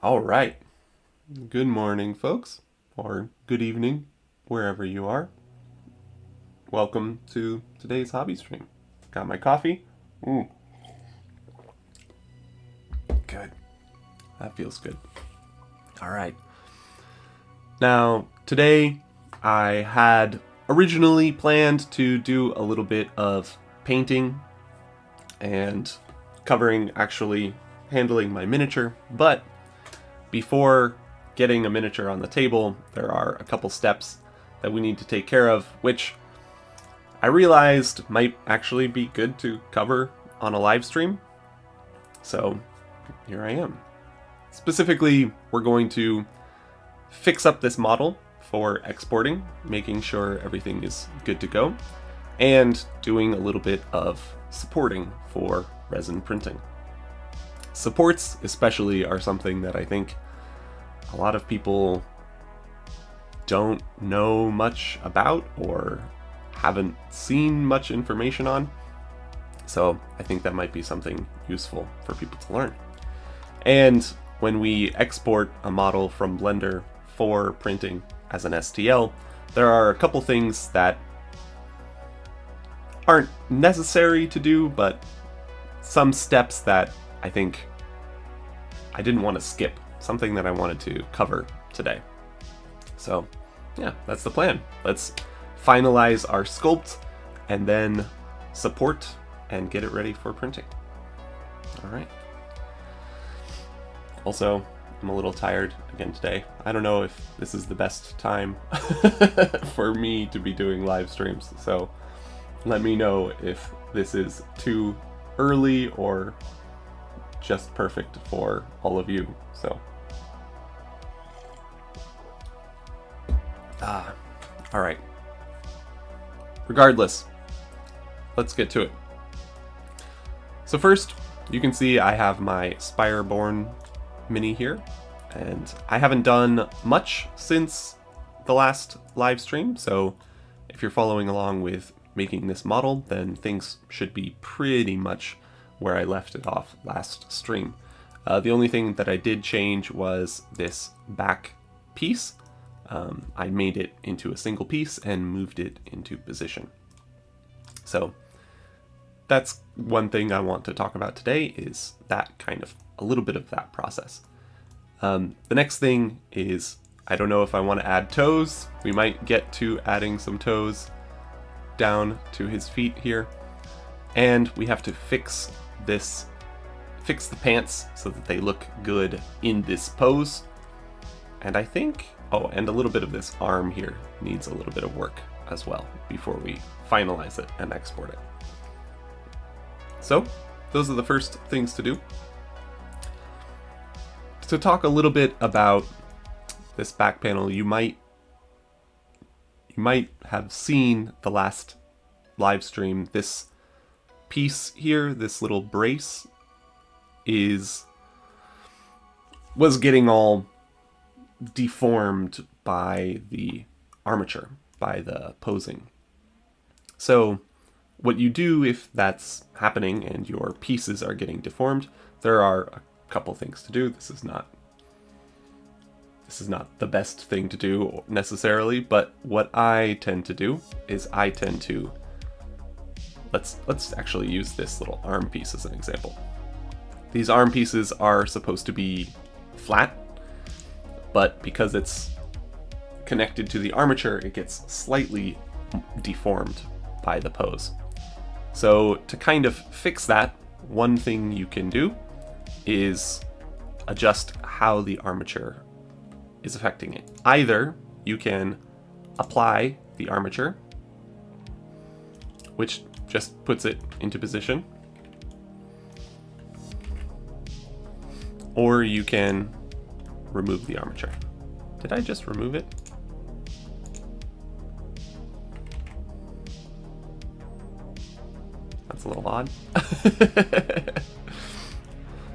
All right. Good morning, folks, or good evening, wherever you are. Welcome to today's hobby stream. Got my coffee. Good. That feels good. All right. Now, today I had originally planned to do a little bit of painting and actually handling my miniature, but before getting a miniature on the table, there are a couple steps that we need to take care of, which I realized might actually be good to cover on a live stream. So here I am. Specifically, we're going to fix up this model for exporting, making sure everything is good to go, and doing a little bit of supporting for resin printing. Supports especially are something that I think a lot of people don't know much about or haven't seen much information on. So I think that might be something useful for people to learn. And when we export a model from Blender for printing as an STL, there are a couple things that aren't necessary to do, but some steps that I think I didn't want to skip, something that I wanted to cover today. So yeah, that's the plan. Let's finalize our sculpt and then support and get it ready for printing. All right. Also, I'm a little tired again today. I don't know if this is the best time for me to be doing live streams, so let me know if this is too early or just perfect for all of you. So all right. Regardless, let's get to it. So first, you can see I have my Spire-Born mini here, and I haven't done much since the last live stream, so if you're following along with making this model, then things should be pretty much where I left it off last stream. The only thing that I did change was this back piece. I made it into a single piece and moved it into position. So that's one thing I want to talk about today, is that kind of a little bit of that process. The next thing is, I don't know if I want to add toes. We might get to adding some toes down to his feet here. And we have to fix the pants so that they look good in this pose. And I think, and a little bit of this arm here needs a little bit of work as well before we finalize it and export it. So those are the first things to do. To talk a little bit about this back panel, you might have seen the last live stream. This piece here, this little brace, was getting all deformed by the armature, by the posing. So what you do if that's happening and your pieces are getting deformed, there are a couple things to do. This is not the best thing to do necessarily, but what I tend to do is let's actually use this little arm piece as an example. These arm pieces are supposed to be flat, but because it's connected to the armature, it gets slightly deformed by the pose. So to kind of fix that, one thing you can do is adjust how the armature is affecting it. Either you can apply the armature, which just puts it into position, or you can remove the armature. Did I just remove it? That's a little odd.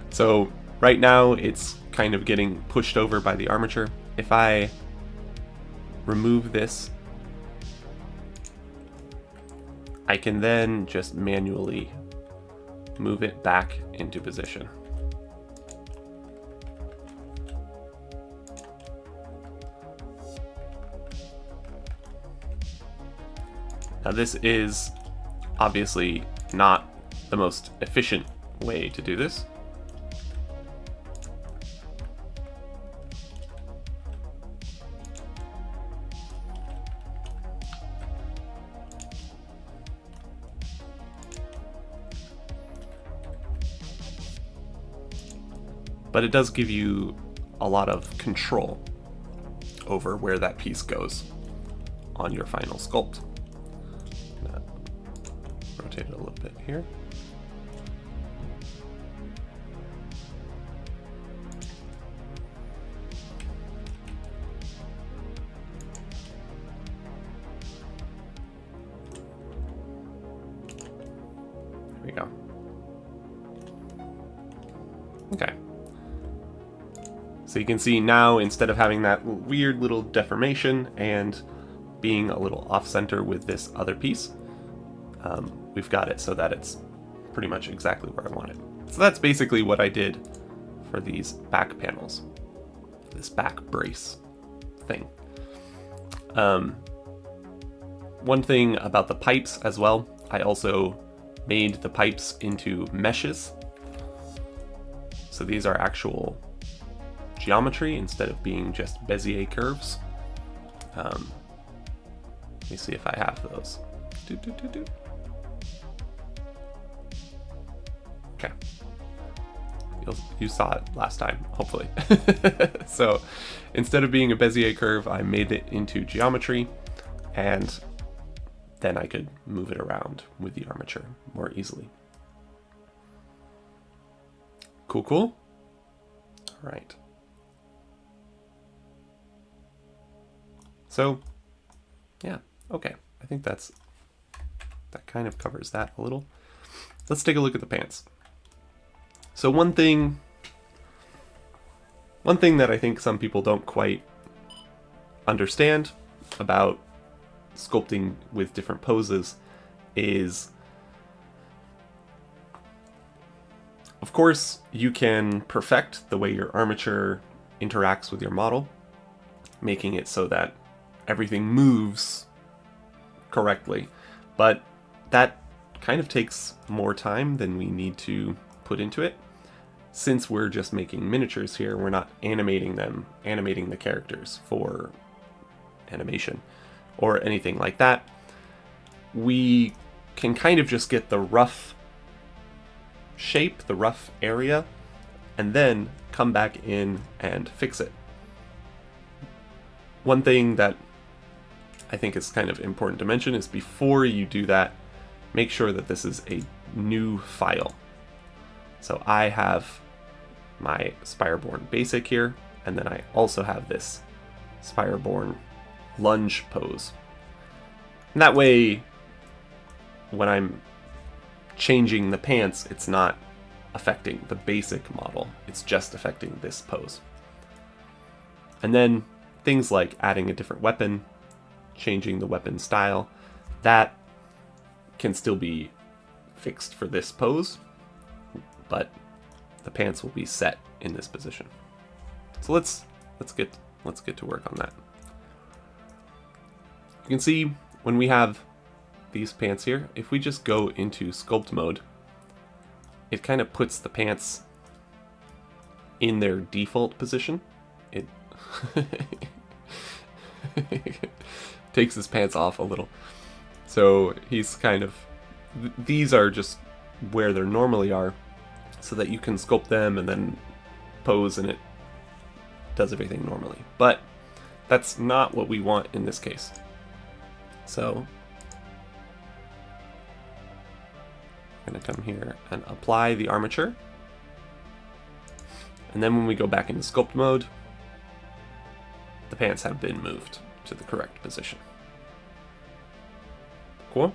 So right now it's kind of getting pushed over by the armature. If I remove this, I can then just manually move it back into position. Now this is obviously not the most efficient way to do this. But it does give you a lot of control over where that piece goes on your final sculpt. Rotate it a little bit here. There we go. Okay. So you can see now, instead of having that weird little deformation and being a little off-center with this other piece, we've got it so that it's pretty much exactly where I want it. So that's basically what I did for these back panels, this back brace thing. One thing about the pipes as well, I also made the pipes into meshes. So these are actual geometry instead of being just Bezier curves. Let me see if I have those. Okay. You saw it last time, hopefully. So instead of being a Bezier curve, I made it into geometry, and then I could move it around with the armature more easily. Cool, cool. All right. So, yeah, okay. I think that kind of covers that a little. Let's take a look at the pants. So one thing that I think some people don't quite understand about sculpting with different poses is, of course, you can perfect the way your armature interacts with your model, making it so that everything moves correctly, but that kind of takes more time than we need to put into it. Since we're just making miniatures here, we're not animating the characters for animation or anything like that. We can kind of just get the rough shape, the rough area, and then come back in and fix it. One thing that I think is kind of important to mention is, before you do that, make sure that this is a new file. So I have my Spire-Born basic here, and then I also have this Spire-Born lunge pose. And that way, when I'm changing the pants, it's not affecting the basic model, it's just affecting this pose. And then things like adding a different weapon, changing the weapon style, that can still be fixed for this pose, but the pants will be set in this position. So let's get to work on that. You can see when we have these pants here, if we just go into sculpt mode, it kind of puts the pants in their default position. It takes his pants off a little. So he's kind of, these are just where they normally are, so that you can sculpt them and then pose and it does everything normally. But that's not what we want in this case. So I'm going to come here and apply the armature. And then when we go back into sculpt mode, the pants have been moved to the correct position. Cool?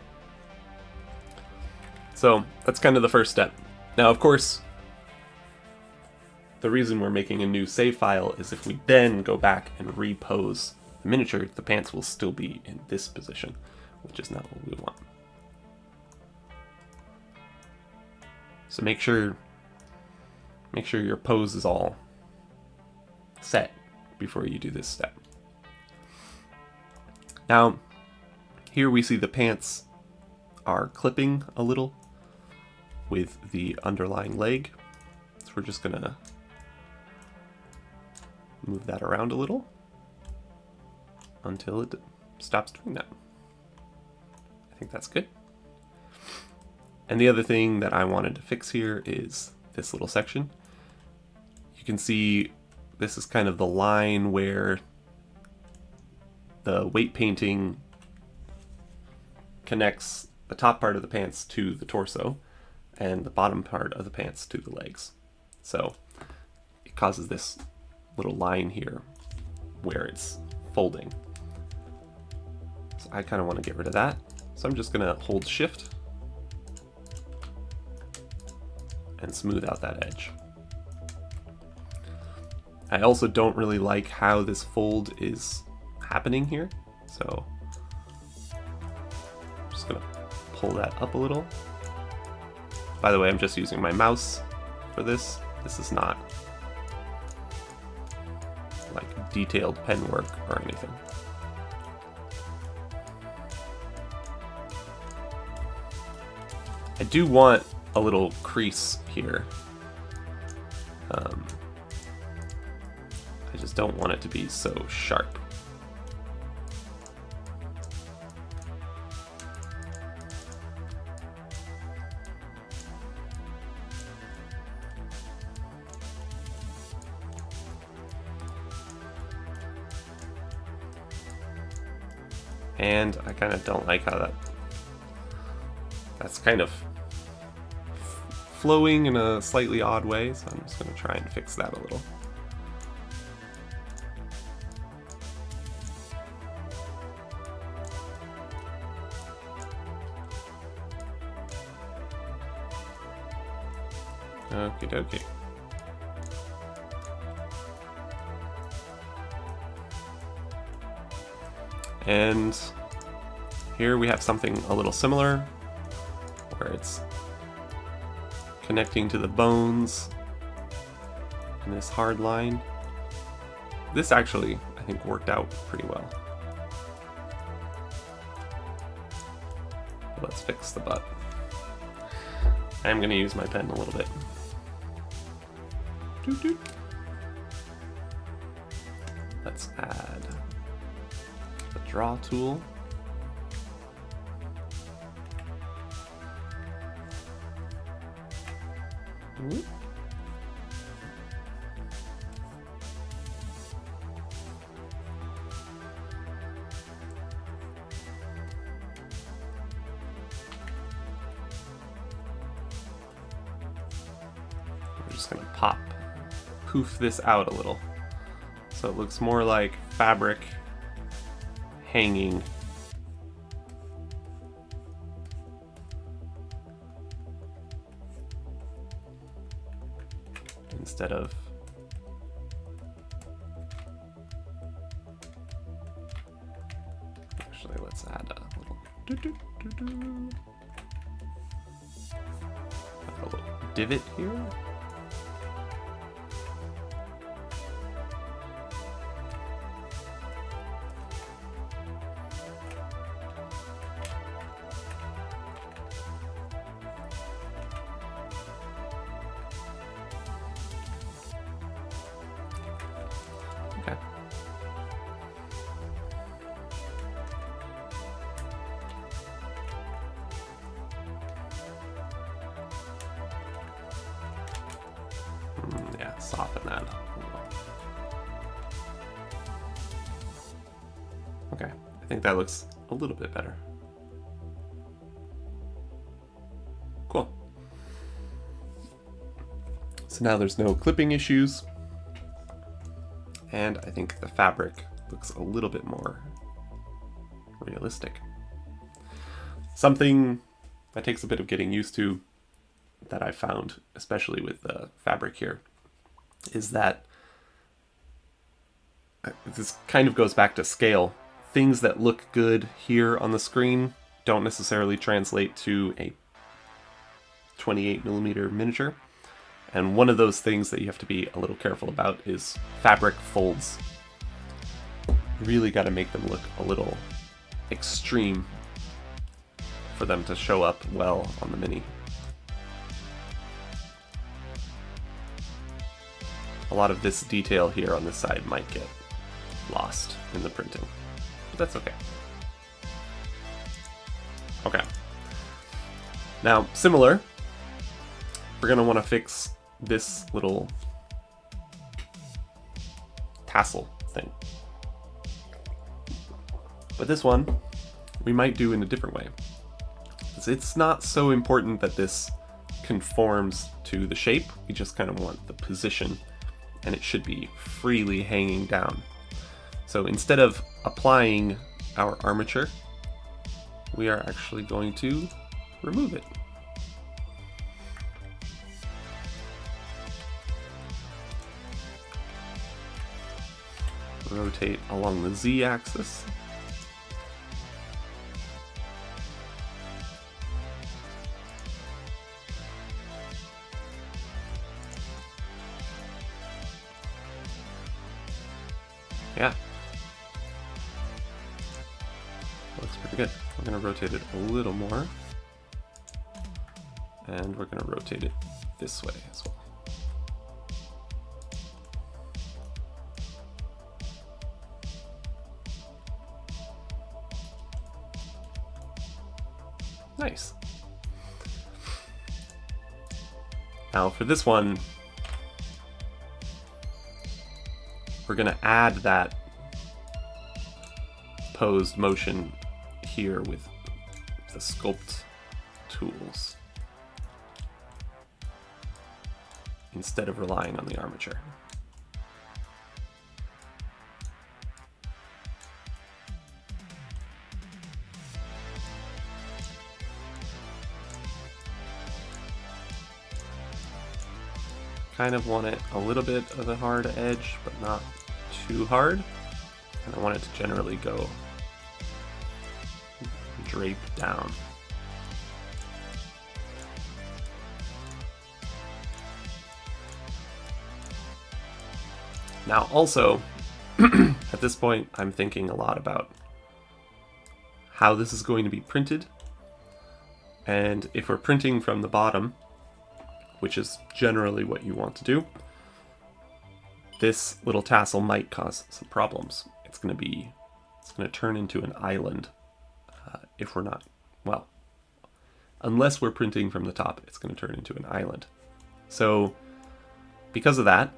So that's kind of the first step. Now, of course, the reason we're making a new save file is if we then go back and repose the miniature, the pants will still be in this position, which is not what we want. So make sure your pose is all set before you do this step. Now, here we see the pants are clipping a little with the underlying leg. So we're just gonna move that around a little until it stops doing that. I think that's good. And the other thing that I wanted to fix here is this little section. You can see this is kind of the line where the weight painting connects the top part of the pants to the torso and the bottom part of the pants to the legs. So it causes this little line here where it's folding. So I kind of want to get rid of that. So I'm just going to hold shift and smooth out that edge. I also don't really like how this fold is happening here. So I'm just going to pull that up a little. By the way, I'm just using my mouse for this. This is not like detailed pen work or anything. I do want a little crease here. I just don't want it to be so sharp. And I kind of don't like how that's kind of flowing in a slightly odd way, so I'm just going to try and fix that a little. Okie dokie. And here we have something a little similar, where it's connecting to the bones in this hard line. This actually, I think, worked out pretty well. Let's fix the butt. I'm going to use my pen a little bit. Doot doot. Let's add the draw tool. Ooh. We're just going to poof this out a little so it looks more like fabric hanging instead of actually let's add a little divot here. Okay. Yeah, soften that. Okay, I think that looks a little bit better. Cool. So now there's no clipping issues, and I think the fabric looks a little bit more realistic. Something that takes a bit of getting used to that I found, especially with the fabric here, is that this kind of goes back to scale. Things that look good here on the screen don't necessarily translate to a 28mm miniature. And one of those things that you have to be a little careful about is fabric folds. You really got to make them look a little extreme for them to show up well on the mini. A lot of this detail here on this side might get lost in the printing, but that's okay. Okay. Now, similar, we're going to want to fix this little tassel thing. But this one, we might do in a different way. It's not so important that this conforms to the shape, we just kind of want the position, and it should be freely hanging down. So instead of applying our armature, we are actually going to remove it. Rotate along the Z-axis. Yeah. Looks pretty good. We're going to rotate it a little more. And we're going to rotate it this way as well. Nice. Now for this one, we're going to add that posed motion here with the sculpt tools instead of relying on the armature. Kind of want it a little bit of a hard edge, but not too hard. And I want it to generally go drape down. Now also, at this point, I'm thinking a lot about how this is going to be printed. And if we're printing from the bottom, which is generally what you want to do, this little tassel might cause some problems. It's going to turn into an island if we're not, well, unless we're printing from the top, it's going to turn into an island. So because of that,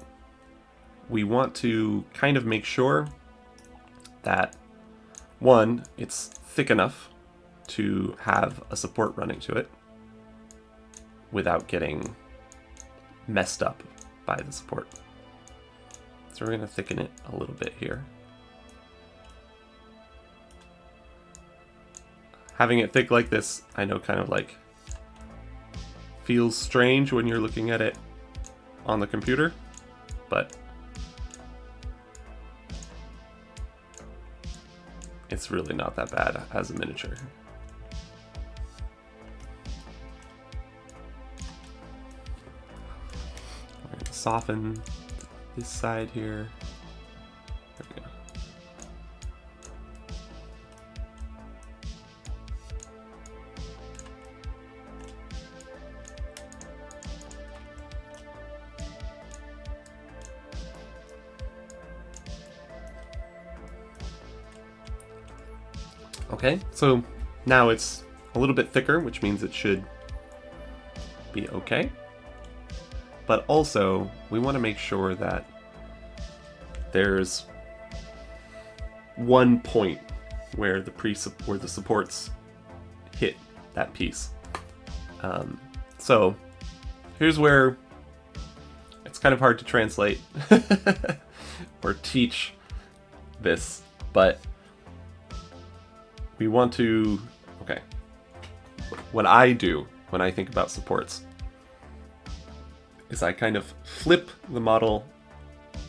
we want to kind of make sure that, one, it's thick enough to have a support running to it without getting messed up by the support. So we're going to thicken it a little bit here. Having it thick like this, I know kind of like feels strange when you're looking at it on the computer, but it's really not that bad as a miniature. We're going to soften this side here. There we go. Okay, so now it's a little bit thicker, which means it should be okay. But also, we want to make sure that there's one point where the supports hit that piece. So here's where it's kind of hard to translate or teach this, but we want to, okay, what I do when I think about supports is I kind of flip the model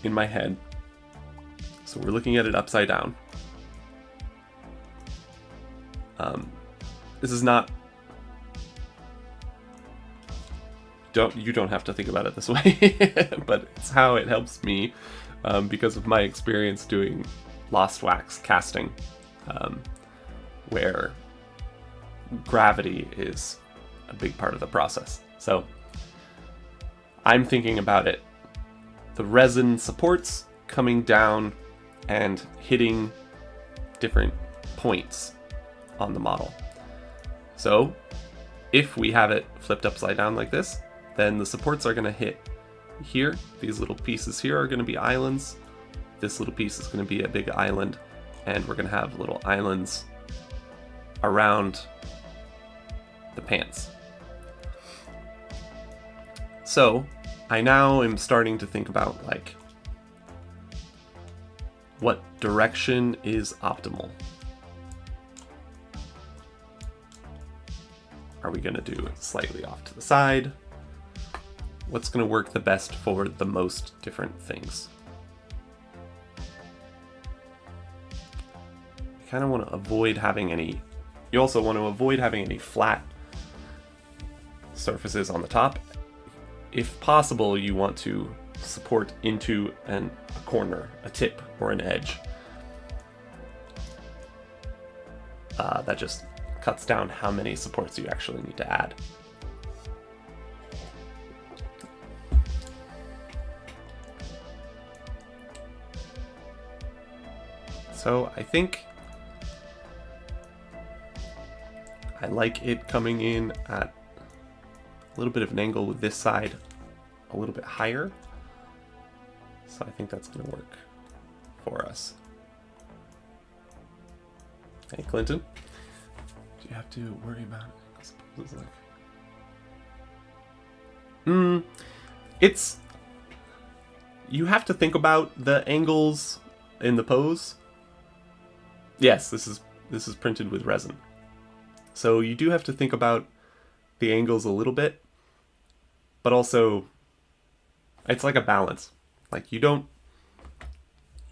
in my head. So we're looking at it upside down. This is not, you don't have to think about it this way, but it's how it helps me because of my experience doing lost wax casting, where gravity is a big part of the process. So I'm thinking about it, the resin supports coming down and hitting different points on the model. So if we have it flipped upside down like this, then the supports are going to hit here. These little pieces here are going to be islands. This little piece is going to be a big island, and we're going to have little islands around the pants. So I now am starting to think about, like, what direction is optimal. Are we going to do it slightly off to the side? What's going to work the best for the most different things? You kind of want to avoid having any, you also want to avoid having any flat surfaces on the top. If possible, you want to support into a corner, a tip, or an edge. That just cuts down how many supports you actually need to add. So I think I like it coming in at a little bit of an angle with this side a little bit higher. So I think that's going to work for us. Hey, Clinton. Do you have to worry about it? I suppose it's like... It's... You have to think about the angles in the pose. Yes, this is printed with resin. So you do have to think about the angles a little bit, but also it's like a balance. Like you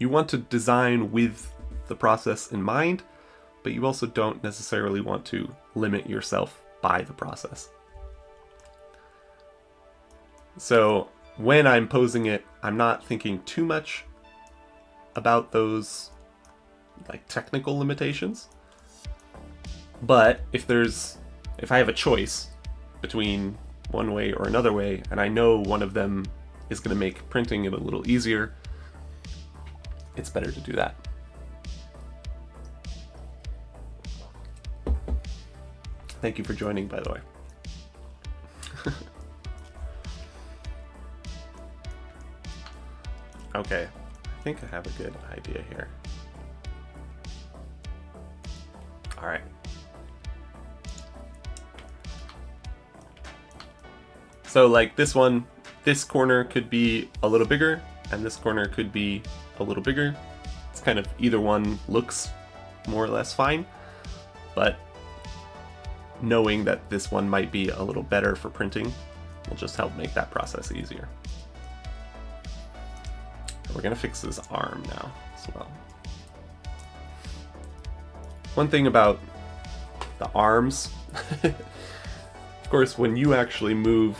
want to design with the process in mind, but you also don't necessarily want to limit yourself by the process. So when I'm posing it, I'm not thinking too much about those like technical limitations. But if I have a choice between one way or another way, and I know one of them is going to make printing it a little easier, it's better to do that. Thank you for joining, by the way. Okay, I think I have a good idea here. All right. So like this one, this corner could be a little bigger, and this corner could be a little bigger. It's kind of either one looks more or less fine, but knowing that this one might be a little better for printing will just help make that process easier. We're gonna fix this arm now as well. One thing about the arms, of course, when you actually move,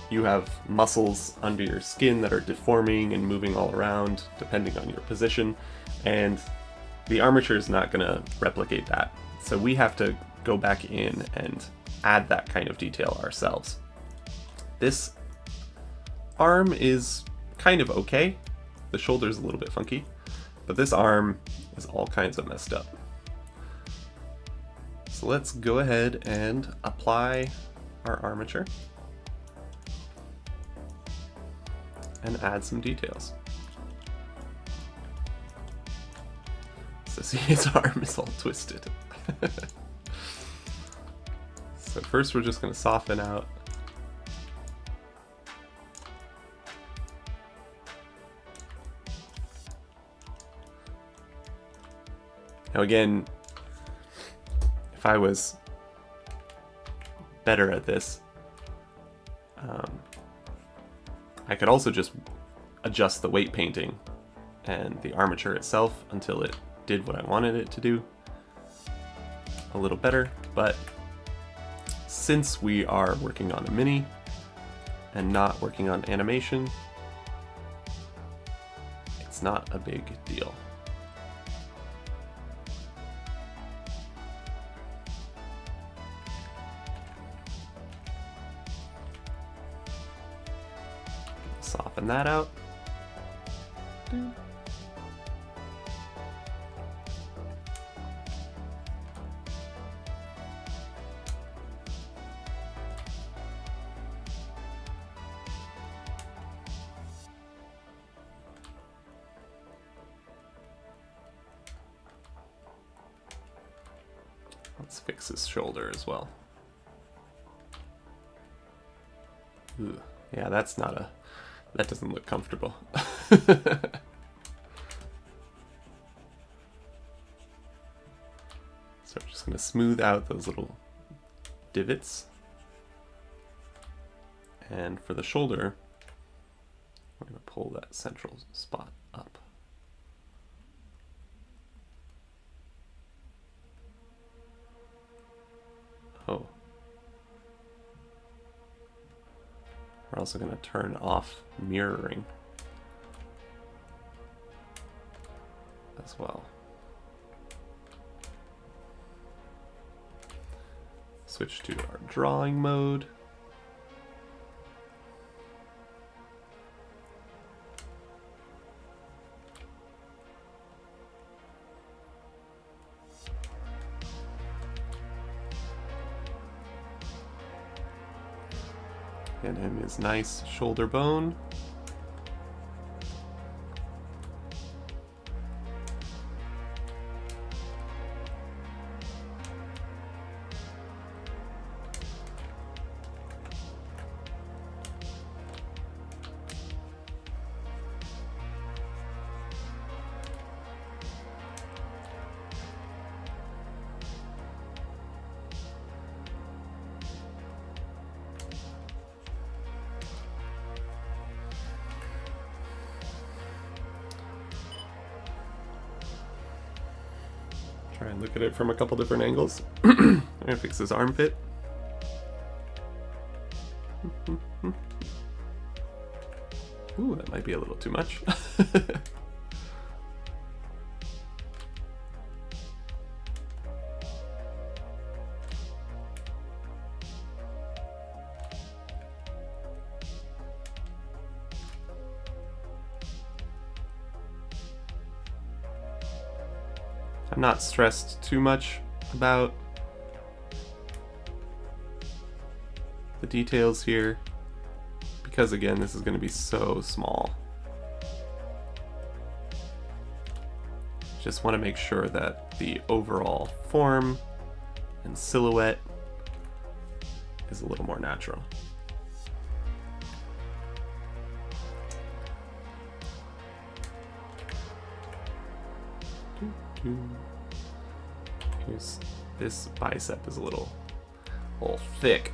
you have muscles under your skin that are deforming and moving all around depending on your position, and the armature is not gonna replicate that. So we have to go back in and add that kind of detail ourselves. This arm is kind of okay. The shoulder's a little bit funky, but this arm is all kinds of messed up. So let's go ahead and apply our armature and add some details. So see, his arm is all twisted. So first we're just going to soften out now. Again, if I was better at this, I could also just adjust the weight painting and the armature itself until it did what I wanted it to do a little better, but since we are working on a mini and not working on animation, it's not a big deal. Soften that out. Let's fix his shoulder as well. Ooh, yeah, that doesn't look comfortable. So I'm just going to smooth out those little divots. And for the shoulder, we're going to pull that central spot up. Oh. We're also going to turn off mirroring as well. Switch to our drawing mode. Get him his nice shoulder bone. Try and look at it from a couple different angles. I'm gonna fix his armpit. Ooh, that might be a little too much. I'm not stressed too much about the details here because, again, this is going to be so small. Just want to make sure that the overall form and silhouette is a little more natural. Here's this bicep is a little thick.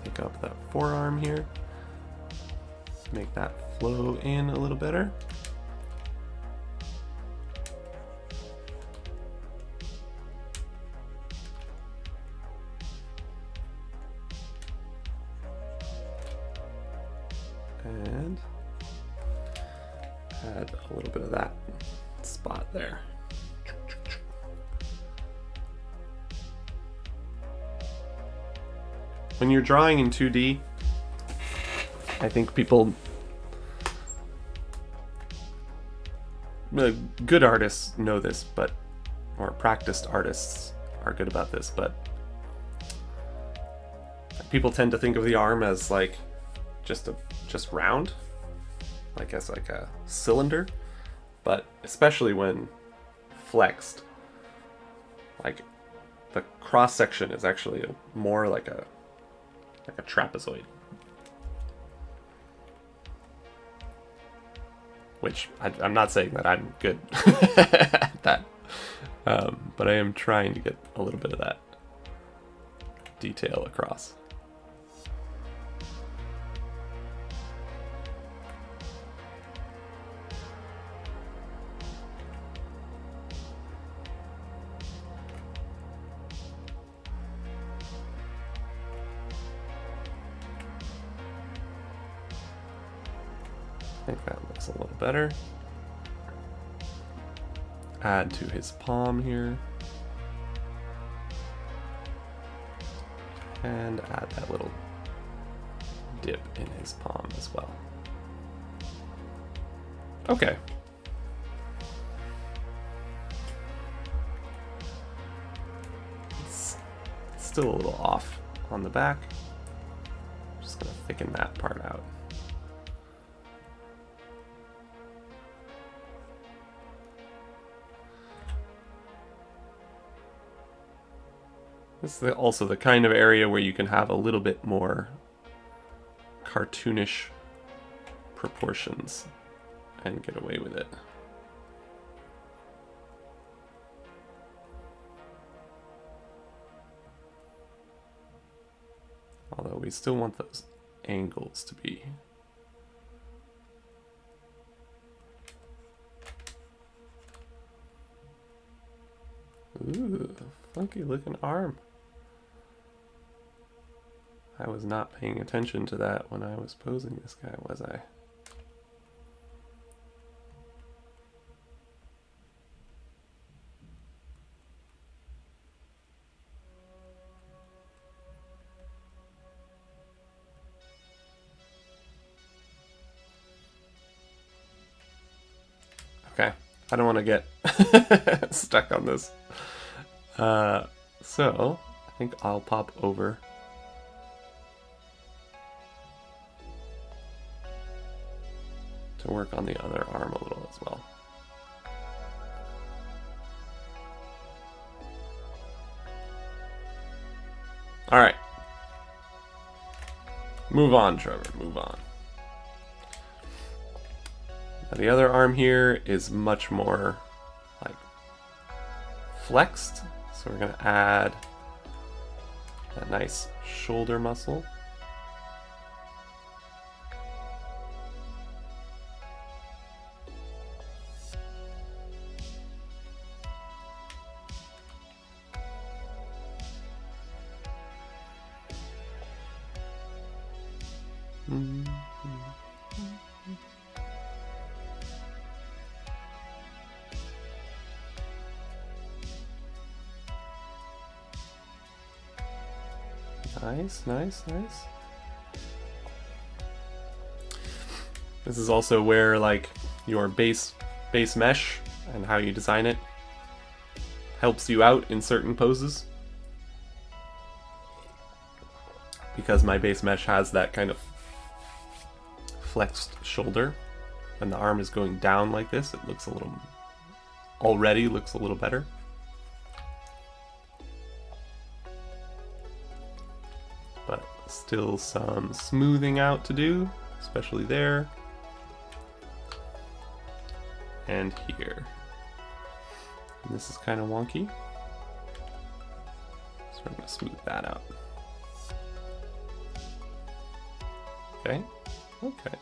Pick up that forearm here, make that flow in a little better. And add a little bit of that spot there. When you're drawing in 2D, I think good artists know this, or practiced artists are good about this, but people tend to think of the arm as like just round, like as like a cylinder, but especially when flexed, like the cross section is actually more like a trapezoid, which I'm not saying that I'm good at that, but I am trying to get a little bit of that detail across. I think that looks a little better. Add to his palm here. And add that little dip in his palm as well. Okay. It's still a little off on the back. I'm just gonna thicken that part out. This is also the kind of area where you can have a little bit more cartoonish proportions and get away with it. Although we still want those angles to be ooh, funky looking arm. I was not paying attention to that when I was posing this guy, was I? Okay, I don't want to get stuck on this. So I think I'll pop over to work on the other arm a little as well. All right. Move on, Trevor, move on. Now the other arm here is much more like flexed, so we're gonna add a nice shoulder muscle. Nice, nice, nice. This is also where like your base mesh and how you design it helps you out in certain poses. Because my base mesh has that kind of flexed shoulder, and the arm is going down like this, it looks already looks a little better. But still some smoothing out to do, especially there and here. And this is kind of wonky, so we're going to smooth that out. Okay, okay.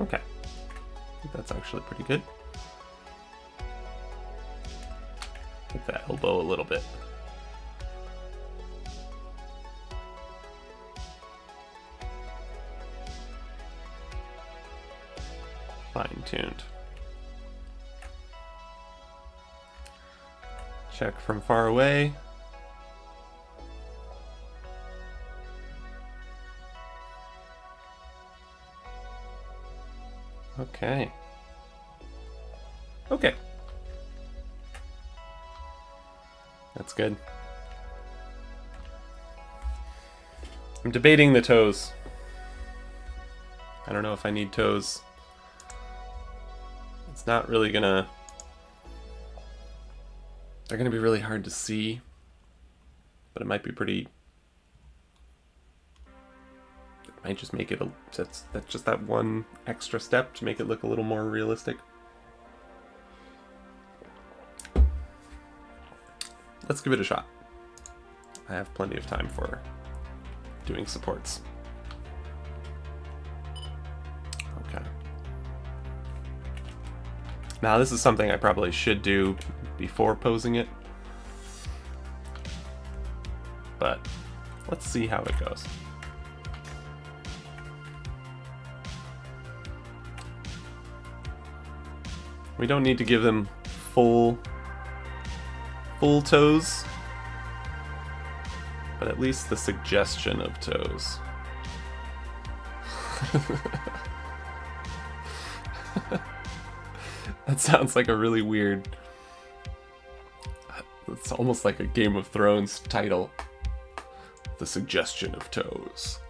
Okay, think that's actually pretty good. Hit that elbow a little bit. Fine-tuned. Check from far away. Okay. Okay. That's good. I'm debating the toes. I don't know if I need toes. It's not really gonna... They're gonna be really hard to see, but it might be pretty... It might just make it a... That's just that one extra step to make it look a little more realistic. Let's give it a shot. I have plenty of time for doing supports. Okay. Now this is something I probably should do before posing it, but let's see how it goes. We don't need to give them full toes, but at least the suggestion of toes. That sounds like a really weird... It's almost like a Game of Thrones title. The suggestion of toes.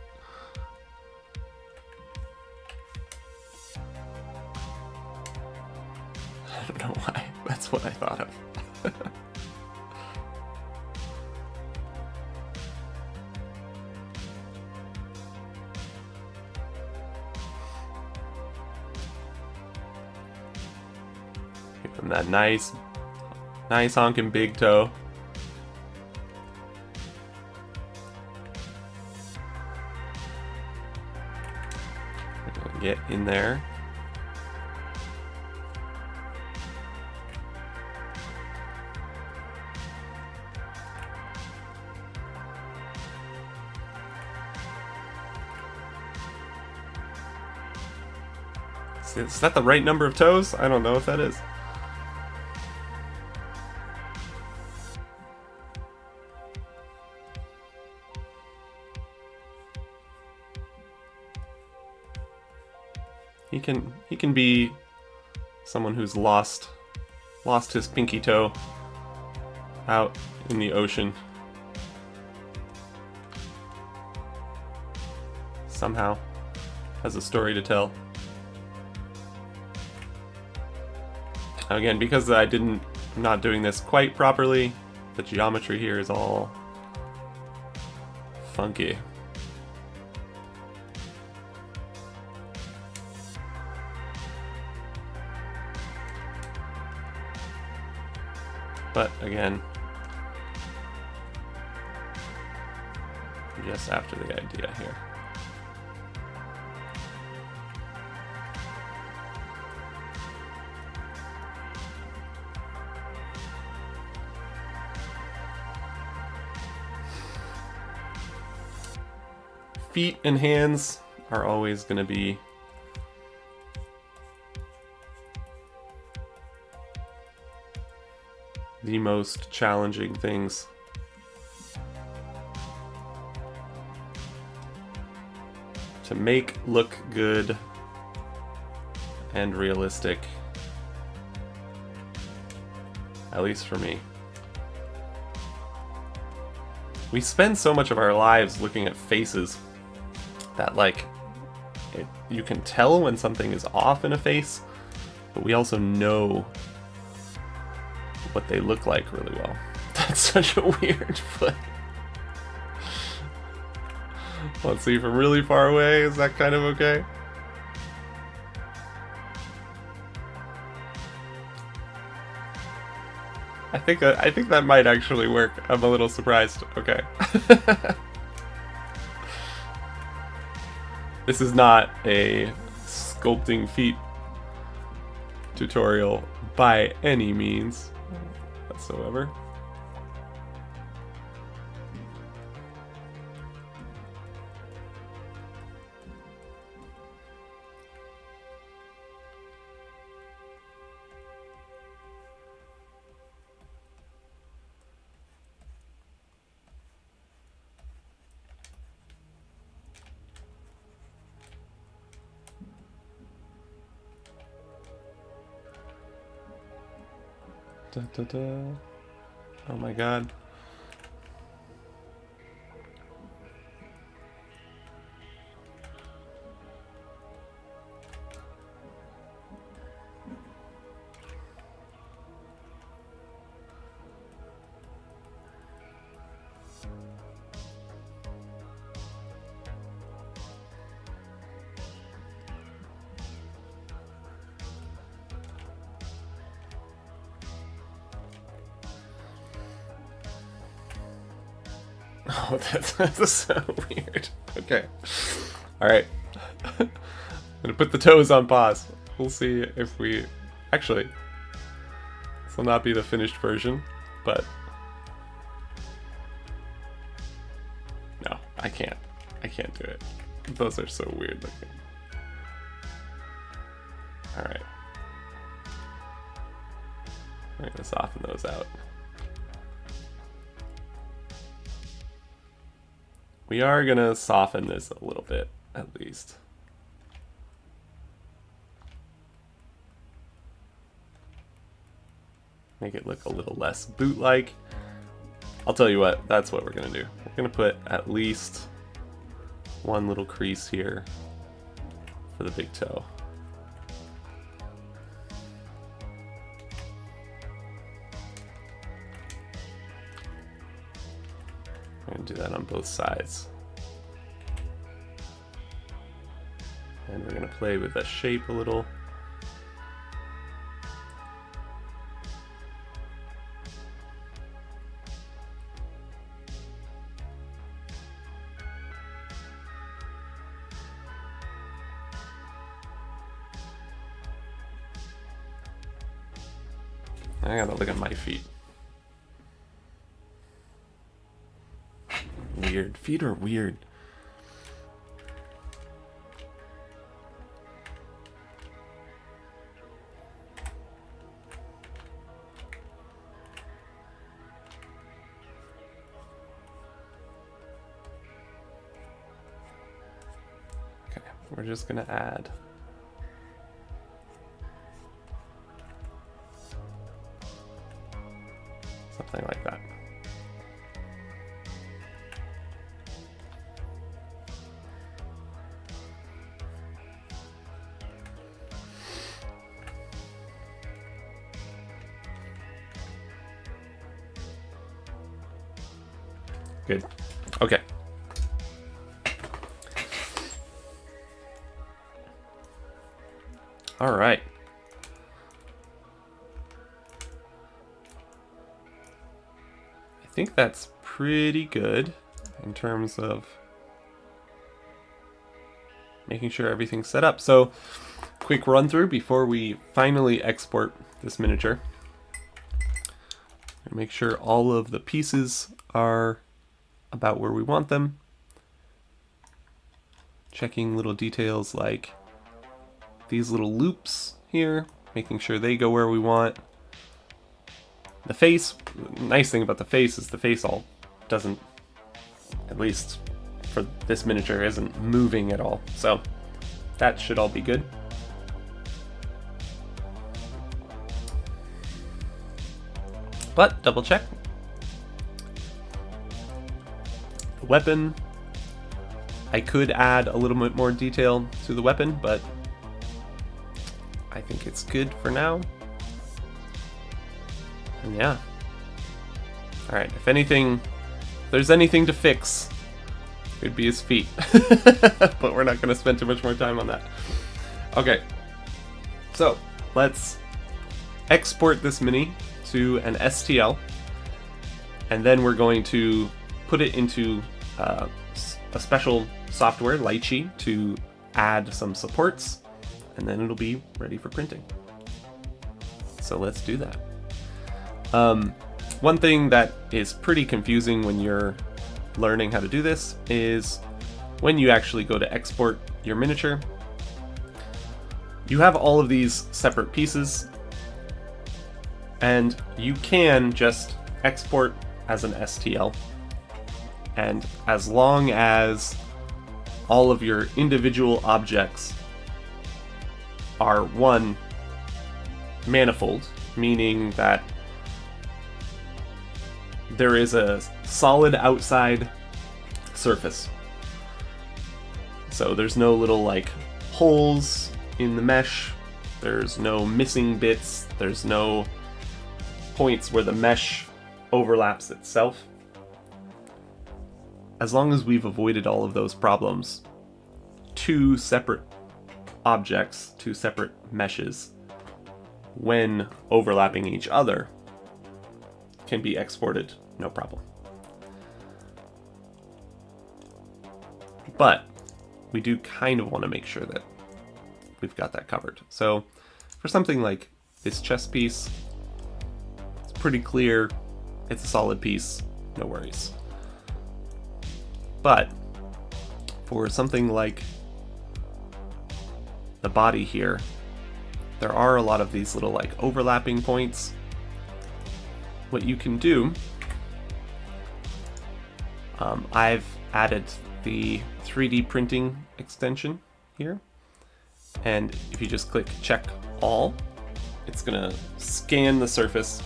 I don't know why. That's what I thought of. Give them that nice honking big toe. We're gonna get in there. Is that the right number of toes? I don't know if that is. He can be someone who's lost his pinky toe out in the ocean. Somehow has a story to tell. Again, because I'm not doing this quite properly, the geometry here is all funky. But again, I'm just after the idea here. Feet and hands are always going to be the most challenging things. To make look good and realistic. At least for me. We spend so much of our lives looking at faces that, like, you can tell when something is off in a face, but we also know what they look like really well. That's such a weird foot. Let's see, from really far away, is that kind of okay? I think that might actually work. I'm a little surprised. Okay. This is not a sculpting feet tutorial by any means whatsoever. Da, da, da. Oh my god. Oh, that's so weird. Okay. Alright. I'm gonna put the toes on pause. We'll see if we... Actually, this will not be the finished version, but... No, I can't. I can't do it. Those are so weird looking. Alright. I'm gonna soften those out. We are gonna soften this a little bit, at least. Make it look a little less boot-like. I'll tell you what, that's what we're gonna do. We're gonna put at least one little crease here for the big toe. We're going to do that on both sides. And we're going to play with the shape a little. I gotta look at my feet. Weird. Feet are weird. Okay, we're just gonna add something like that. Good. Okay. All right. I think that's pretty good in terms of making sure everything's set up. So, quick run through before we finally export this miniature. Make sure all of the pieces are about where we want them. Checking little details like these little loops here, making sure they go where we want. The face, nice thing about the face is the face all doesn't, at least for this miniature, isn't moving at all. So that should all be good. But double check. The weapon, I could add a little bit more detail to the weapon, but I think it's good for now. And yeah. Alright, if there's anything to fix, it would be his feet. But we're not going to spend too much more time on that. Okay. So, let's export this mini to an STL. And then we're going to put it into a special software, Lychee, to add some supports. And then it'll be ready for printing. So let's do that. One thing that is pretty confusing when you're learning how to do this is when you actually go to export your miniature, you have all of these separate pieces, and you can just export as an STL. And as long as all of your individual objects are one manifold, meaning that there is a solid outside surface. So there's no little like holes in the mesh, there's no missing bits, there's no points where the mesh overlaps itself. As long as we've avoided all of those problems, two separate objects, two separate meshes, when overlapping each other, can be exported, no problem. But we do kind of want to make sure that we've got that covered. So for something like this chess piece, it's pretty clear, it's a solid piece, no worries. But for something like the body here, there are a lot of these little like overlapping points. What you can do, I've added the 3D printing extension here, and if you just click check all, it's gonna scan the surface,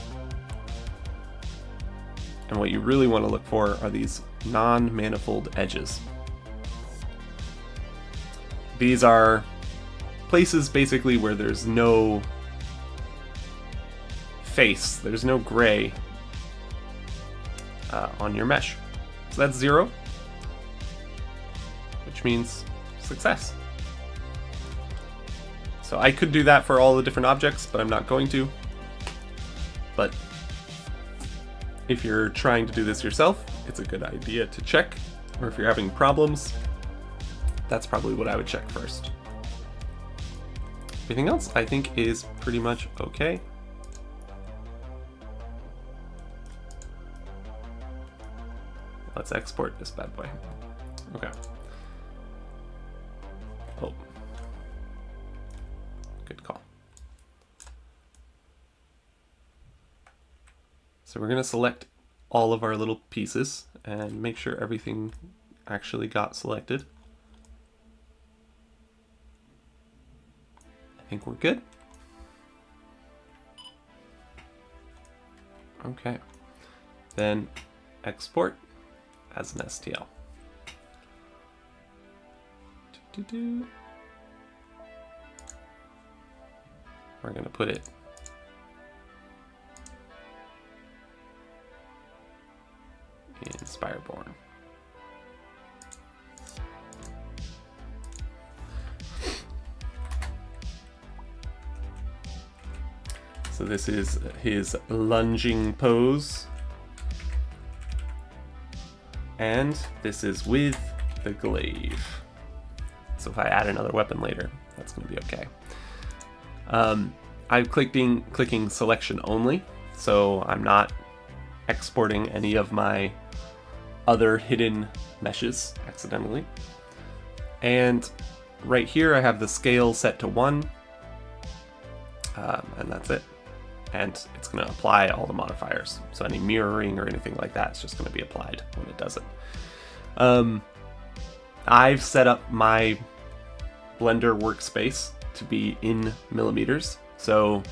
and what you really want to look for are these non-manifold edges. These are places basically where there's no face, there's no gray on your mesh. So that's 0, which means success. So I could do that for all the different objects, but I'm not going to. But if you're trying to do this yourself, it's a good idea to check, or if you're having problems, that's probably what I would check first. Everything else I think is pretty much okay. Let's export this bad boy. Okay. Oh. Good call. So we're going to select all of our little pieces and make sure everything actually got selected. I think we're good. Okay. Then export as an STL. We're going to put it in Spire-Born. So this is his lunging pose. And this is with the glaive. So if I add another weapon later, that's going to be okay. I'm clicking selection only, so I'm not exporting any of my other hidden meshes accidentally. And right here I have the scale set to 1, and that's it. And it's going to apply all the modifiers. So any mirroring or anything like that is just going to be applied when it does it. I've set up my Blender workspace to be in millimeters. So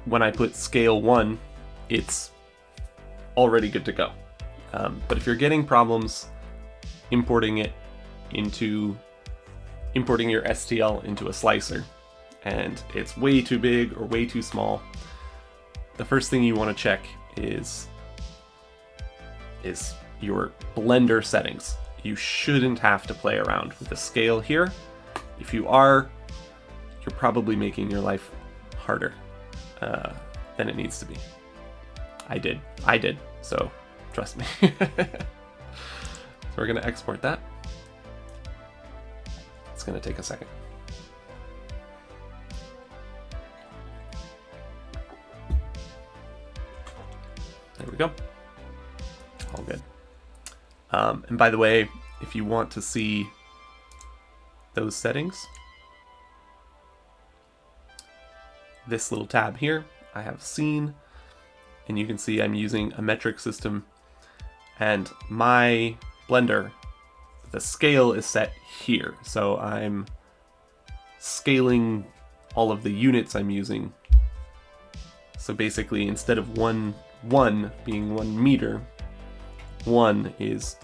when I put scale 1, it's already good to go. But if you're getting problems importing your STL into a slicer, and it's way too big or way too small, the first thing you want to check is your Blender settings. You shouldn't have to play around with the scale here. If you are, you're probably making your life harder than it needs to be. I did, so trust me. So we're going to export that. It's going to take a second. There we go. All good. And by the way, if you want to see those settings, this little tab here, I have scene, and you can see I'm using a metric system, and my Blender, the scale is set here. So I'm scaling all of the units I'm using. So basically, instead of 1 being 1 meter, 1 is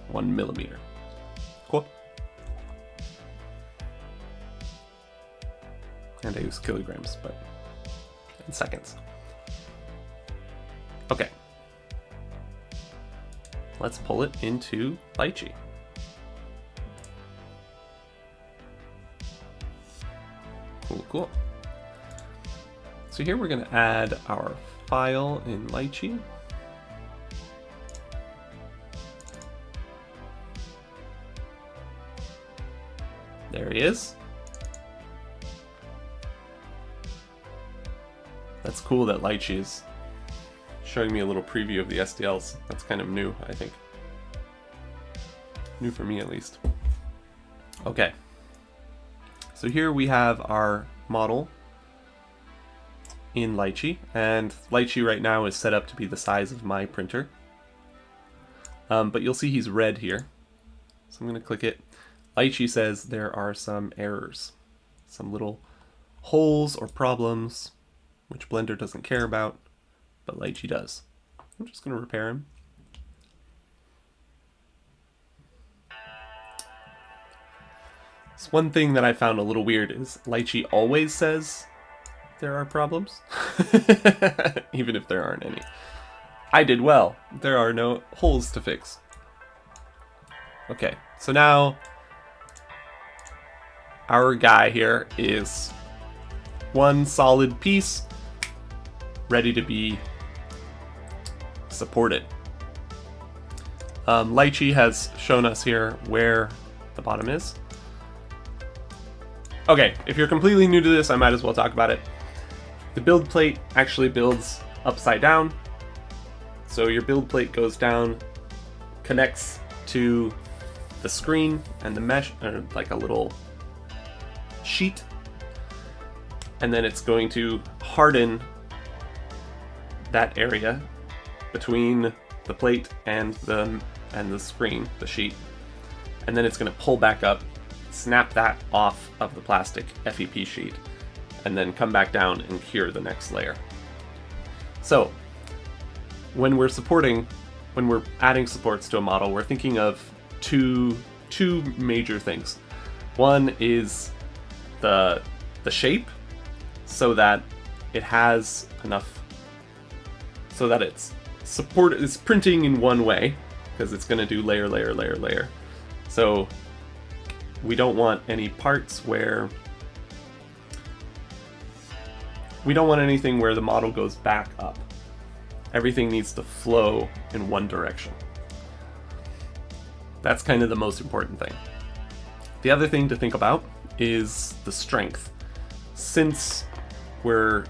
1 millimeter. Cool. And I use kilograms, but in seconds. Okay. Let's pull it into Lychee. Cool, cool. So here we're going to add our file in Lychee. There he is. That's cool that Lychee is showing me a little preview of the STLs. That's kind of new, I think. New for me, at least. Okay. So here we have our model in Lychee, and Lychee right now is set up to be the size of my printer. But you'll see he's red here. So I'm going to click it. Lychee says there are some errors, some little holes or problems, which Blender doesn't care about, but Lychee does. I'm just going to repair him. So one thing that I found a little weird is Lychee always says there are problems, even if there aren't any. I did well. There are no holes to fix. Okay, so now our guy here is one solid piece ready to be supported. Lychee has shown us here where the bottom is. Okay, if you're completely new to this, I might as well talk about it. The build plate actually builds upside down. So your build plate goes down, connects to the screen and the mesh, or like a little sheet, and then it's going to harden that area between the plate and the screen, the sheet, and then it's going to pull back up, snap that off of the plastic FEP sheet, and then come back down and cure the next layer. So when we're adding supports to a model, we're thinking of two major things. One is the shape, so that it has enough, so that it's printing in one way, because it's going to do layer, layer, layer, layer. So we don't want any parts where we don't want anything where the model goes back up. Everything needs to flow in one direction. That's kind of the most important thing. The other thing to think about is the strength. Since we're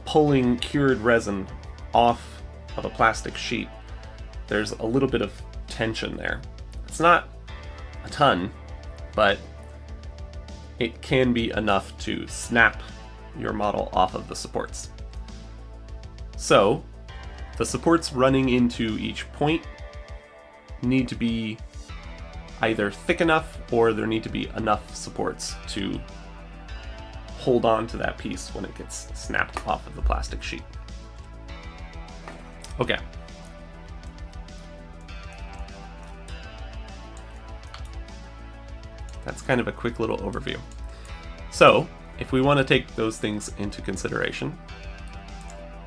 pulling cured resin off of a plastic sheet, there's a little bit of tension there. It's not a ton, but it can be enough to snap your model off of the supports. So the supports running into each point need to be either thick enough, or there need to be enough supports to hold on to that piece when it gets snapped off of the plastic sheet. Okay. That's kind of a quick little overview. So, if we want to take those things into consideration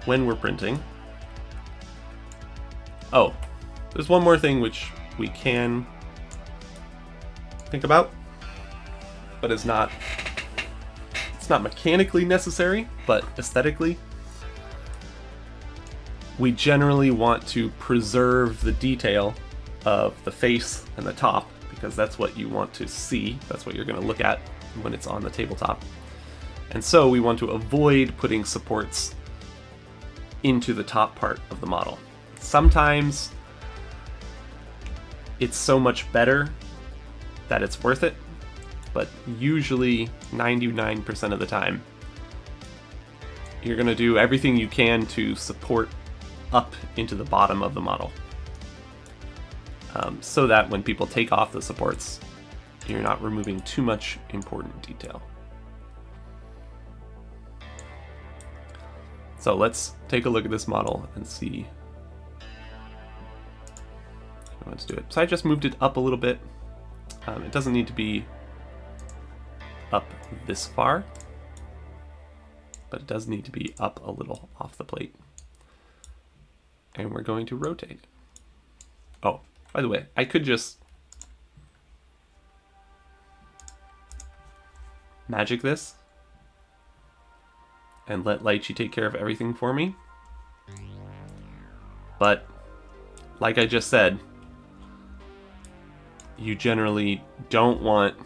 when we're printing... Oh, there's one more thing which we can think about, but it's not mechanically necessary, but aesthetically. We generally want to preserve the detail of the face and the top, because that's what you want to see. That's what you're going to look at when it's on the tabletop. And so we want to avoid putting supports into the top part of the model. Sometimes it's so much better that it's worth it, but usually 99% of the time you're going to do everything you can to support up into the bottom of the model, so that when people take off the supports, you're not removing too much important detail. So let's take a look at this model and see how I want to do it. So I just moved it up a little bit. It doesn't need to be up this far, but it does need to be up a little off the plate. And we're going to rotate. Oh, by the way, I could just magic this and let Lychee take care of everything for me. But like I just said, you generally don't want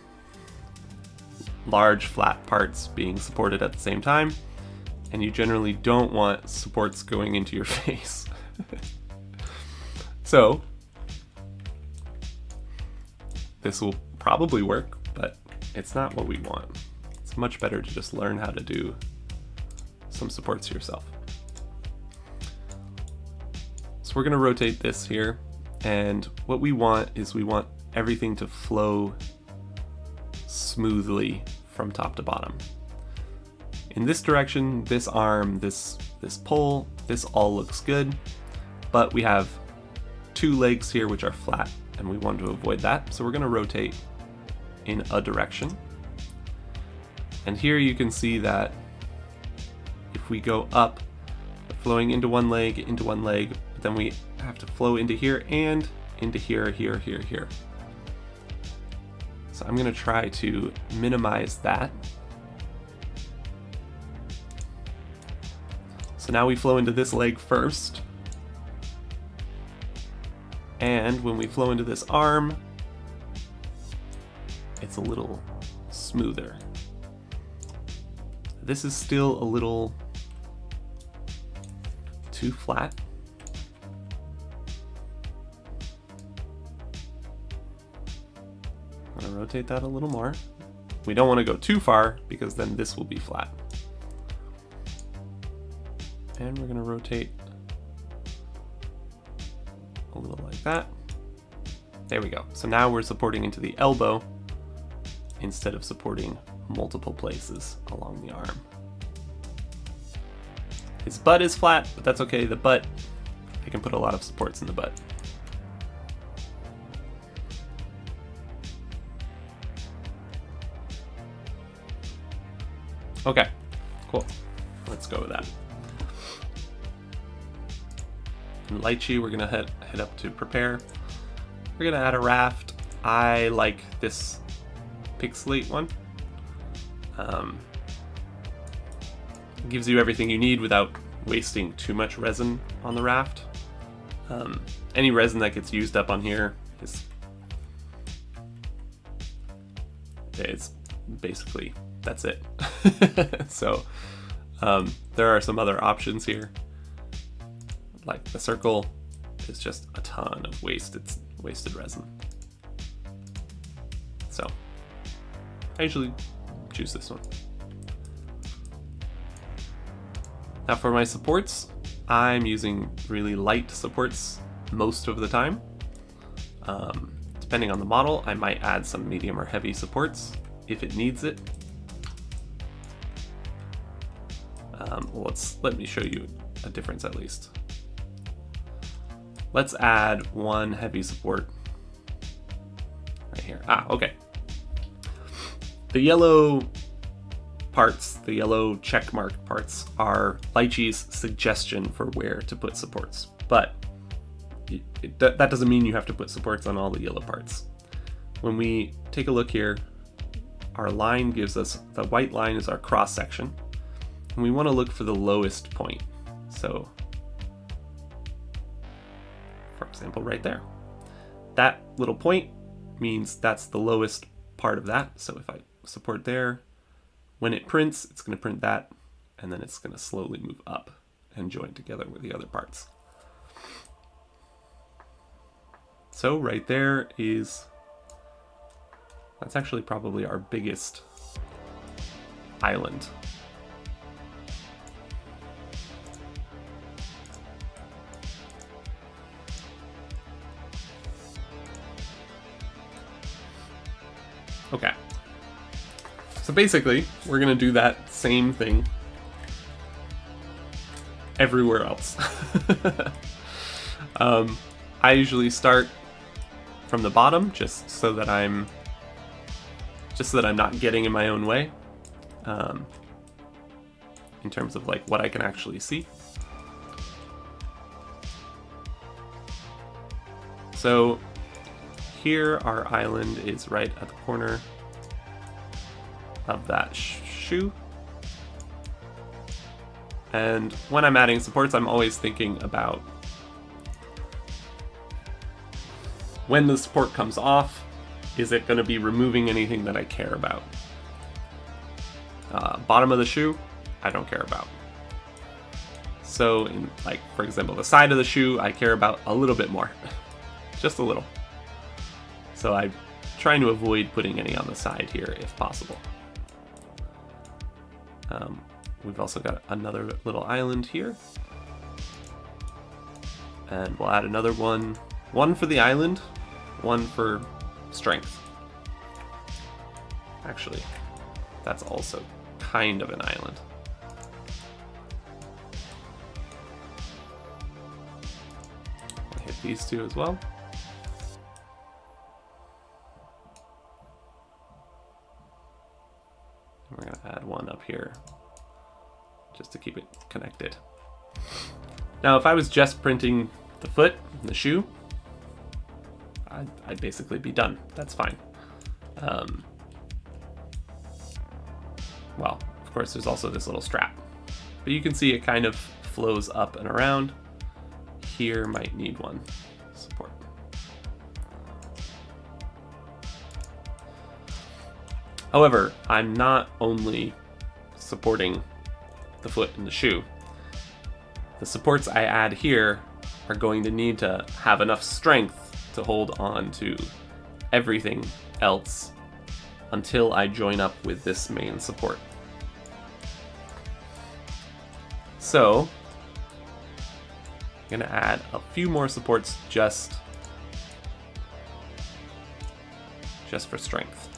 large flat parts being supported at the same time, and you generally don't want supports going into your face. So this will probably work, but it's not what we want. It's much better to just learn how to do some supports yourself. So we're going to rotate this here, and what we want is we want everything to flow smoothly from top to bottom. In this direction, this arm, this pole, this all looks good, but we have two legs here which are flat, and we want to avoid that, so we're going to rotate in a direction. And here you can see that if we go up, flowing into one leg, but then we have to flow into here and into here, here. So I'm going to try to minimize that. So now we flow into this leg first. And when we flow into this arm, it's a little smoother. This is still a little too flat. I'm going to rotate that a little more. We don't want to go too far because then this will be flat. And we're going to rotate a little like that. There we go. So now we're supporting into the elbow instead of supporting multiple places along the arm. His butt is flat, but that's okay. The butt, I can put a lot of supports in the butt. Okay, cool. Let's go with that. And Lychee, we're gonna head up to prepare. We're gonna add a raft. I like this pixelate one. Gives you everything you need without wasting too much resin on the raft. Any resin that gets used up on here is it's basically that's it. So there are some other options here, like the circle is just a ton of wasted resin. So I usually choose this one. Now for my supports, I'm using really light supports most of the time. Depending on the model, I might add some medium or heavy supports if it needs it. Let me show you a difference at least. Let's add one heavy support right here. Okay. The yellow parts, the yellow check mark parts, are Lychee's suggestion for where to put supports, but that doesn't mean you have to put supports on all the yellow parts. When we take a look here, our line gives us, the white line is our cross section, and we want to look for the lowest point. So, for example, right there. That little point means that's the lowest part of that. So if I support there, when it prints, it's going to print that, and then it's going to slowly move up and join together with the other parts. So right there is, that's actually probably our biggest island. Okay. So basically, we're gonna do that same thing everywhere else. I usually start from the bottom just so that I'm not getting in my own way, in terms of like what I can actually see. So here our island is right at the corner of that shoe. And when I'm adding supports, I'm always thinking about when the support comes off, is it going to be removing anything that I care about? Bottom of the shoe, I don't care about. So in, like, for example, the side of the shoe, I care about a little bit more. Just a little. So I'm trying to avoid putting any on the side here if possible. We've also got another little island here. And we'll add another one. One for the island, one for strength. Actually, that's also kind of an island. I'll hit these two as well. We're going to add one up here just to keep it connected. Now, if I was just printing the foot and the shoe, I'd basically be done. That's fine. Well, of course, there's also this little strap. But you can see it kind of flows up and around. Here might need one support. However, I'm not only supporting the foot and the shoe. The supports I add here are going to need to have enough strength to hold on to everything else until I join up with this main support. So I'm going to add a few more supports just for strength.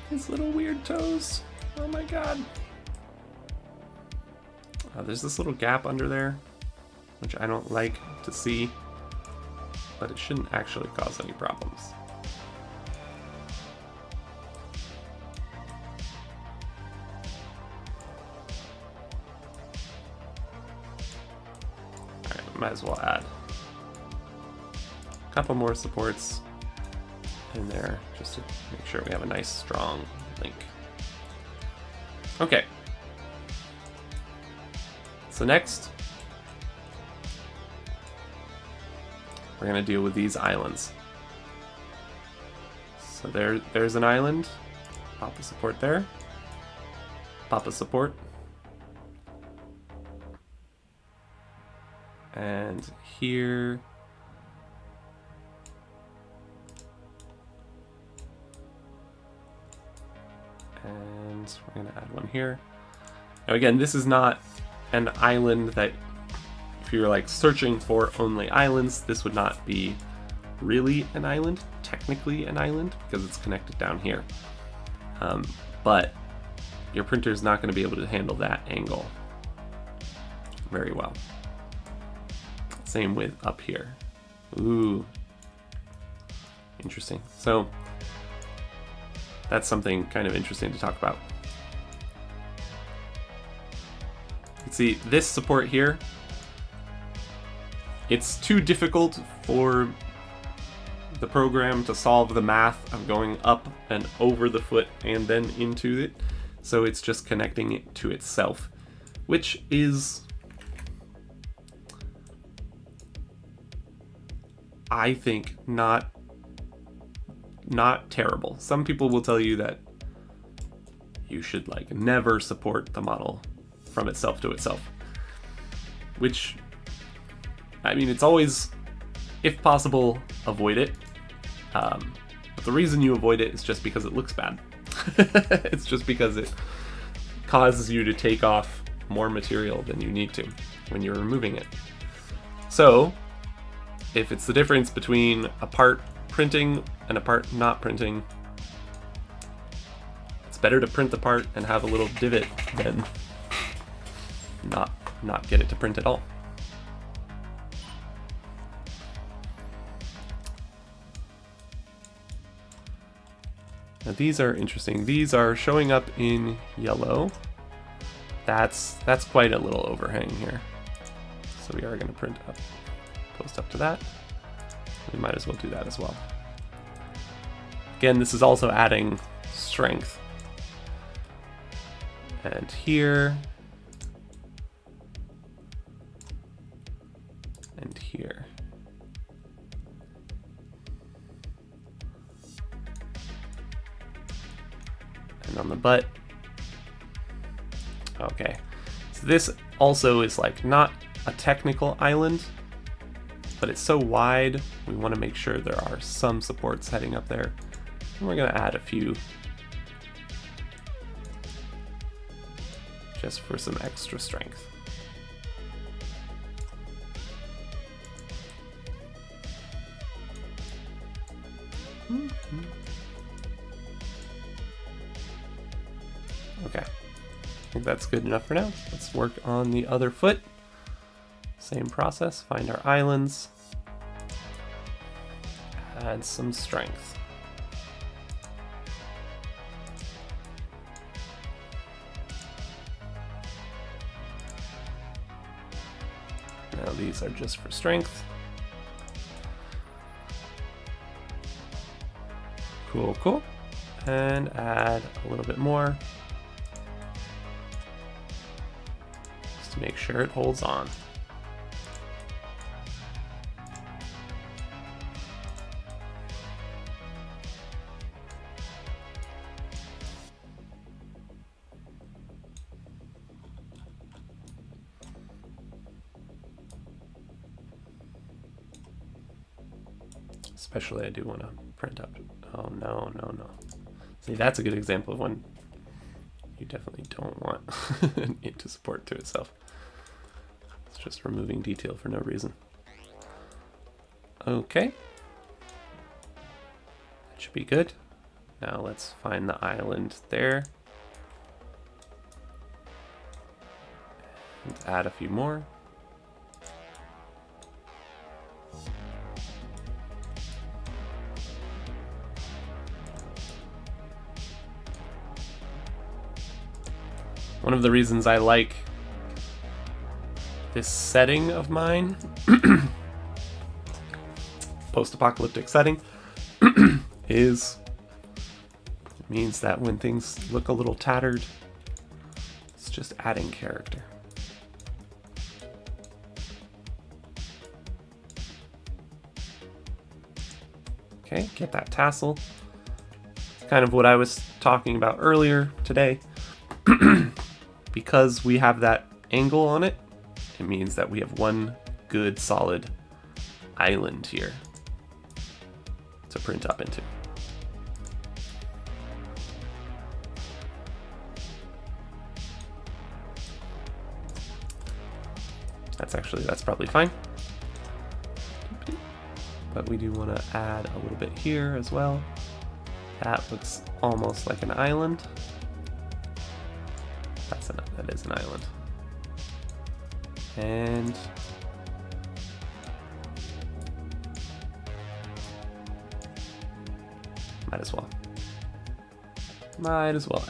His little weird toes. Oh my god. There's this little gap under there, which I don't like to see, but it shouldn't actually cause any problems. Alright, might as well add a couple more supports in there just to make sure we have a nice strong link. Okay. So next, we're going to deal with these islands. So there's an island. Pop a support there. Pop a support. And here, and we're going to add one here. Now again, this is not an island that, if you're like searching for only islands, this would not be really an island, technically an island, because it's connected down here. But your printer is not going to be able to handle that angle very well. Same with up here. Ooh, interesting. So that's something kind of interesting to talk about. See, this support here, it's too difficult for the program to solve the math of going up and over the foot and then into it, so it's just connecting it to itself, which is, I think, not terrible. Some people will tell you that you should like never support the model from itself to itself. Which, I mean, it's always, if possible, avoid it. But the reason you avoid it is just because it looks bad. It's just because it causes you to take off more material than you need to when you're removing it. So, if it's the difference between a part printing and a part not printing, it's better to print the part and have a little divot than not get it to print at all. Now these are interesting. These are showing up in yellow. That's quite a little overhang here. So we are going to print up, post up to that. We might as well do that as well. Again, this is also adding strength. And here, and here. And on the butt. Okay, so this also is like not a technical island, but it's so wide, we want to make sure there are some supports heading up there. And we're going to add a few just for some extra strength. Okay, I think that's good enough for now. Let's work on the other foot. Same process, find our islands, add some strength. Now these are just for strength. Cool, cool. And add a little bit more, just to make sure it holds on. Especially I do want to print up. Oh no, no, no. See, that's a good example of when you definitely don't want it to support to itself. It's just removing detail for no reason. Okay. That should be good. Now let's find the island there. And add a few more. One of the reasons I like this setting of mine, post-apocalyptic setting, is it means that when things look a little tattered, it's just adding character. Okay, get that tassel. It's kind of what I was talking about earlier today. Because we have that angle on it, it means that we have one good solid island here to print up into. That's probably fine. But we do want to add a little bit here as well. That looks almost like an island. That is an island. And might as well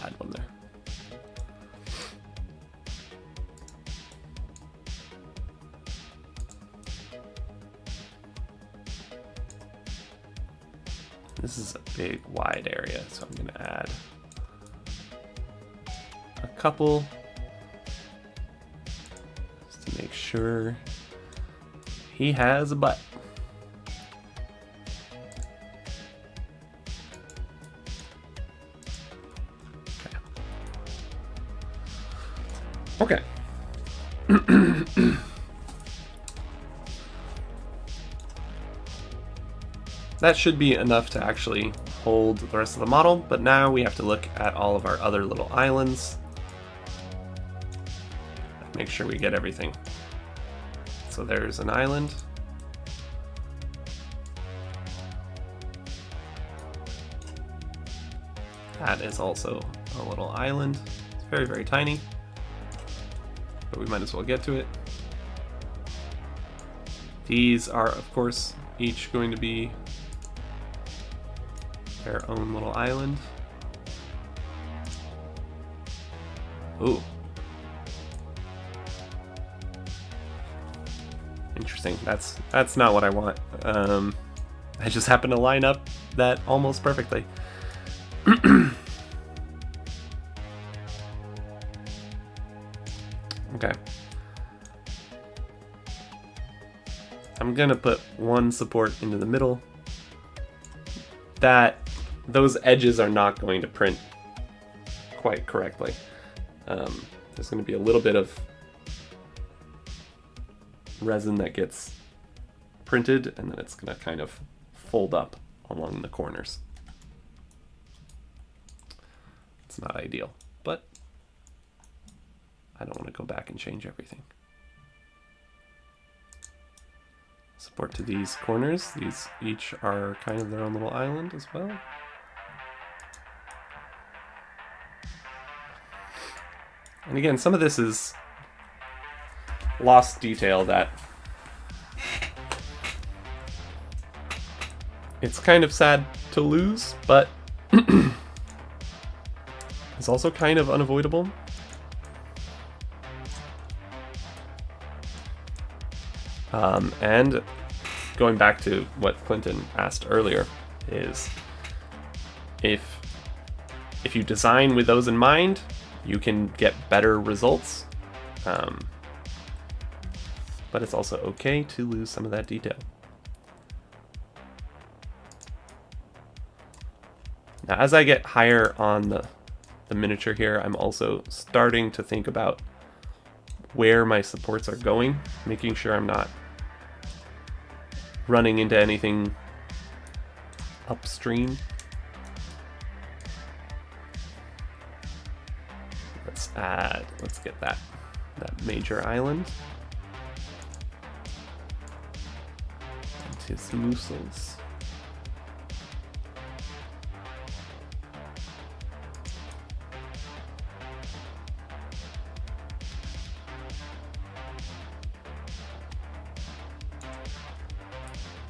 add one there. This is a big wide area, so I'm going to add a couple just to make sure he has a butt. Okay. Okay. That should be enough to actually hold the rest of the model, but now we have to look at all of our other little islands. Make sure we get everything. So there's an island. That is also a little island. It's very, very tiny, but we might as well get to it. These are, of course, each going to be their own little island. Ooh. Interesting. That's not what I want. I just happen to line up that almost perfectly. Okay. I'm gonna put one support into the middle. Those edges are not going to print quite correctly. There's going to be a little bit of resin that gets printed, and then it's going to kind of fold up along the corners. It's not ideal, but I don't want to go back and change everything. Support to these corners. These each are kind of their own little island as well. And again, some of this is lost detail that it's kind of sad to lose, but it's also kind of unavoidable. And going back to what Clinton asked earlier is if you design with those in mind, you can get better results, but it's also okay to lose some of that detail. Now, as I get higher on the miniature here, I'm also starting to think about where my supports are going, making sure I'm not running into anything upstream. Let's get that major island. And his muscles.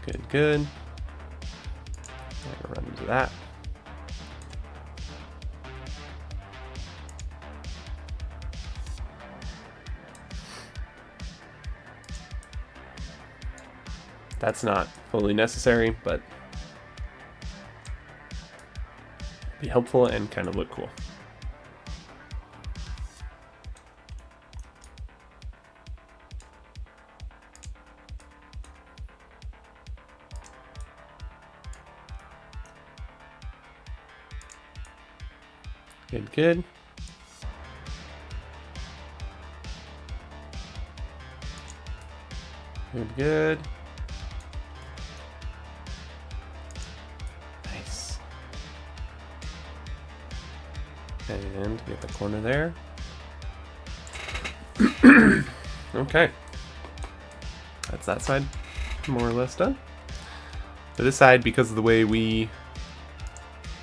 Good, good. Run into that. That's not fully necessary, but be helpful and kind of look cool. Good, good. Good, good. Nice. And get the corner there. Okay. That's that side more or less done. For this side, because of the way we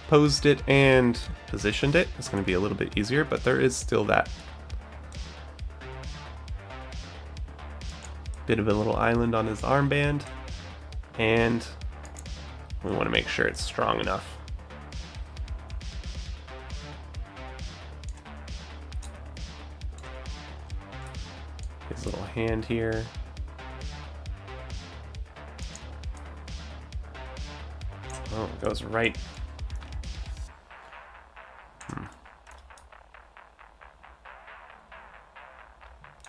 posed it and positioned it, it's going to be a little bit easier, but there is still that bit of a little island on his armband, and we want to make sure it's strong enough. His little hand here. Oh, it goes right.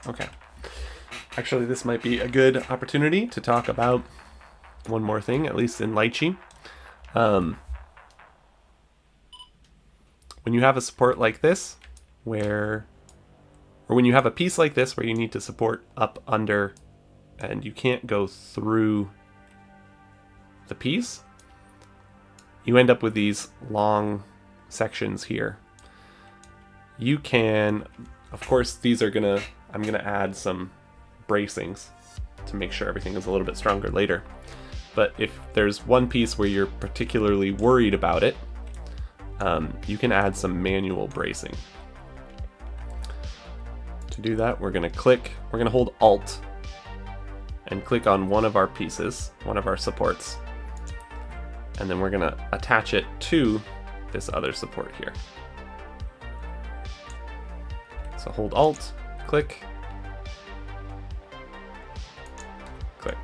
Okay. Actually, this might be a good opportunity to talk about one more thing, at least in lychee. When you have a support like this, or or when you have a piece like this where you need to support up under and you can't go through the piece, you end up with these long sections here. You can, of course, I'm gonna add some bracings to make sure everything is a little bit stronger later. But if there's one piece where you're particularly worried about it, you can add some manual bracing. To do that, we're gonna hold Alt and click on one of our pieces, one of our supports, and then we're gonna attach it to this other support here. So hold Alt, click, click.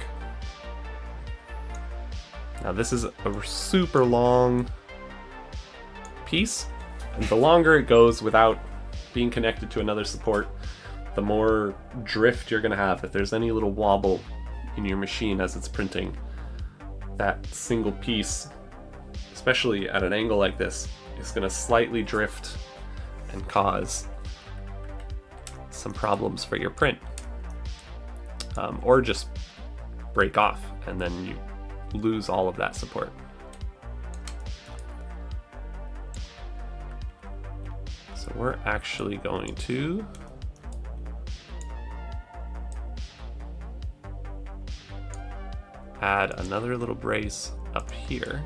Now this is a super long piece, and the longer it goes without being connected to another support, the more drift you're going to have. If there's any little wobble in your machine as it's printing, that single piece, especially at an angle like this, is going to slightly drift and cause some problems for your print. Or just break off, and then you lose all of that support. So we're actually going to add another little brace up here.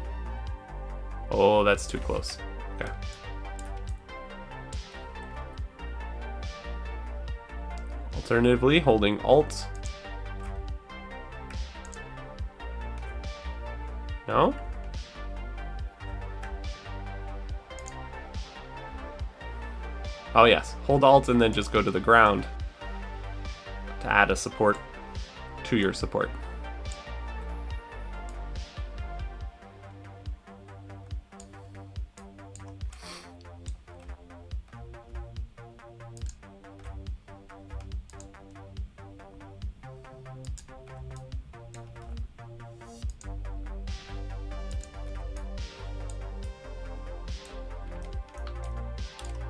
Oh, that's too close. Okay. Alternatively, holding Alt. No? Oh yes, hold Alt and then just go to the ground to add a support to your support.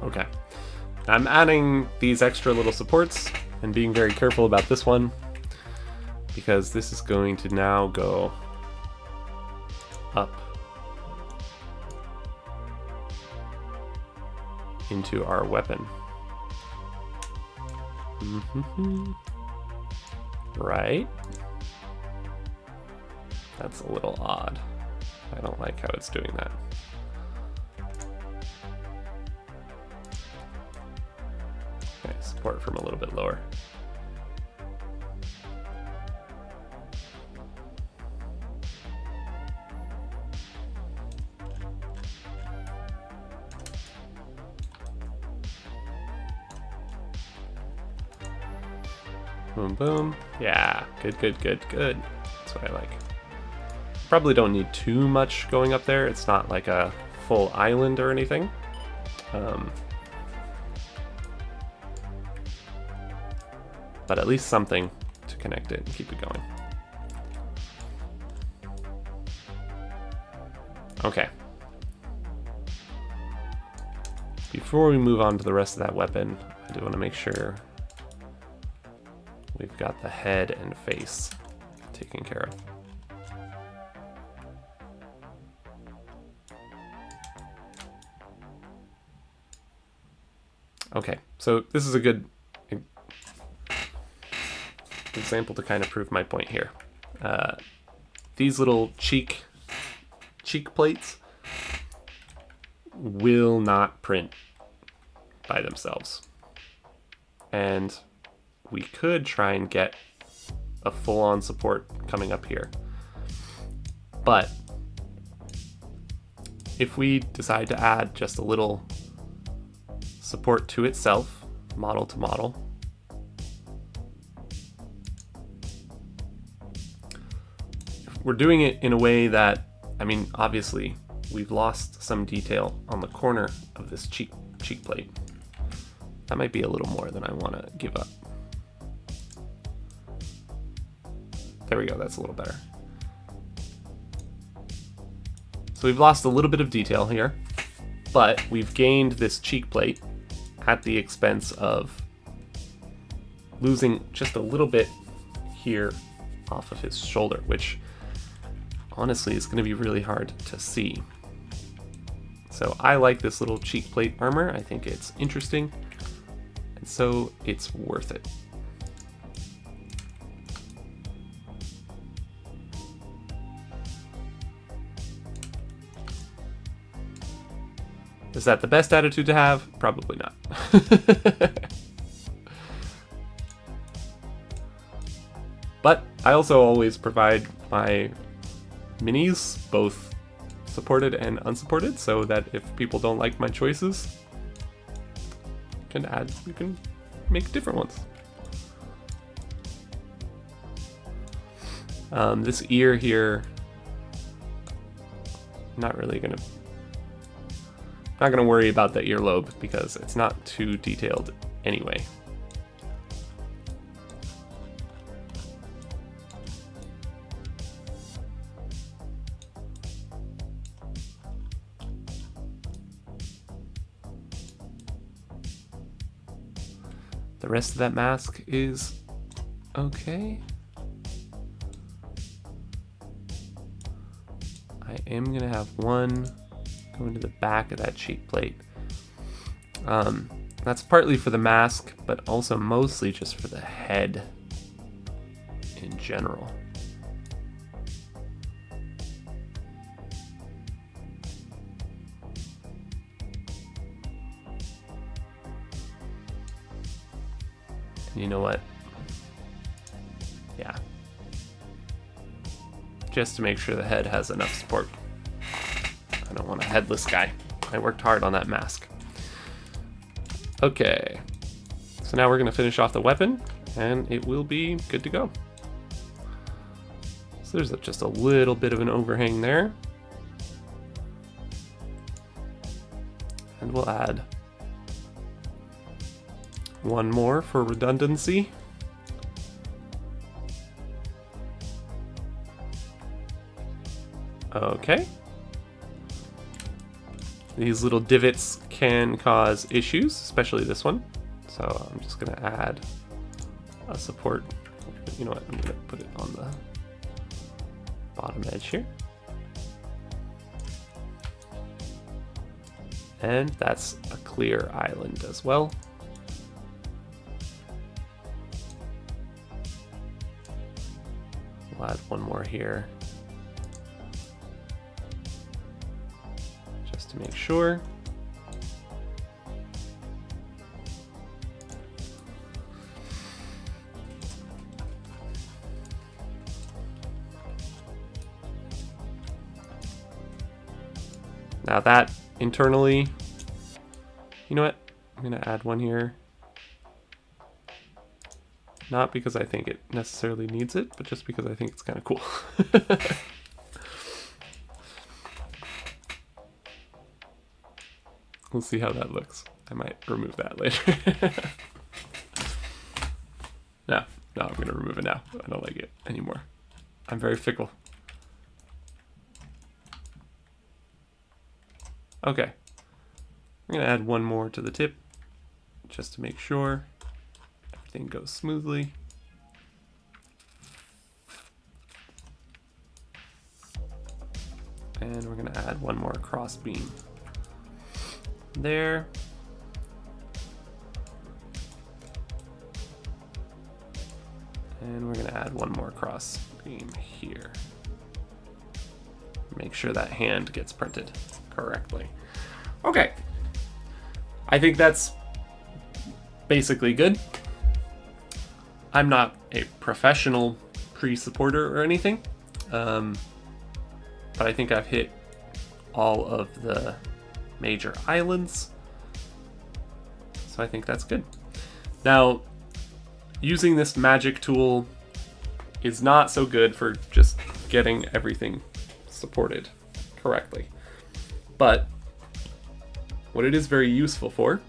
Okay. I'm adding these extra little supports and being very careful about this one, because this is going to now go up into our weapon. Right? That's a little odd. I don't like how it's doing that. Okay, support from a little bit lower. Boom, boom. Yeah, good, good, good, good. That's what I like. Probably don't need too much going up there. It's not like a full island or anything. But at least something to connect it and keep it going. Okay. Before we move on to the rest of that weapon, I do want to make sure we've got the head and face taken care of. Okay, so this is a good example to kind of prove my point here. These little cheek plates will not print by themselves. And we could try and get a full-on support coming up here. But if we decide to add just a little support to itself, model to model, we're doing it in a way that, I mean, obviously we've lost some detail on the corner of this cheek plate. That might be a little more than I want to give up. There we go, that's a little better. So we've lost a little bit of detail here, but we've gained this cheek plate at the expense of losing just a little bit here off of his shoulder, which honestly is going to be really hard to see. So I like this little cheek plate armor. I think it's interesting, and so it's worth it. Is that the best attitude to have? Probably not. But I also always provide my minis, both supported and unsupported, so that if people don't like my choices, you can make different ones. This ear here, not gonna worry about the earlobe because it's not too detailed anyway. The rest of that mask is okay. I am gonna have one go into the back of that cheek plate. That's partly for the mask, but also mostly just for the head in general. And you know what? Yeah. Just to make sure the head has enough support. I don't want a headless guy. I worked hard on that mask. Okay, so now we're going to finish off the weapon, and it will be good to go. So there's just a little bit of an overhang there. And we'll add one more for redundancy. Okay. These little divots can cause issues, especially this one. So I'm just gonna add a support. You know what, I'm gonna put it on the bottom edge here. And that's a clear island as well. We'll add one more here, just to make sure. Now that internally, you know what? I'm gonna add one here. Not because I think it necessarily needs it, but just because I think it's kind of cool. We'll see how that looks. I might remove that later. No, I'm gonna remove it now. I don't like it anymore. I'm very fickle. Okay, I'm gonna add one more to the tip, just to make sure everything goes smoothly. And we're gonna add one more cross beam there. And we're gonna add one more cross beam here. Make sure that hand gets printed correctly. Okay, I think that's basically good. I'm not a professional pre-supporter or anything, but I think I've hit all of the major islands, so I think that's good. Now, using this magic tool is not so good for just getting everything supported correctly, but what it is very useful for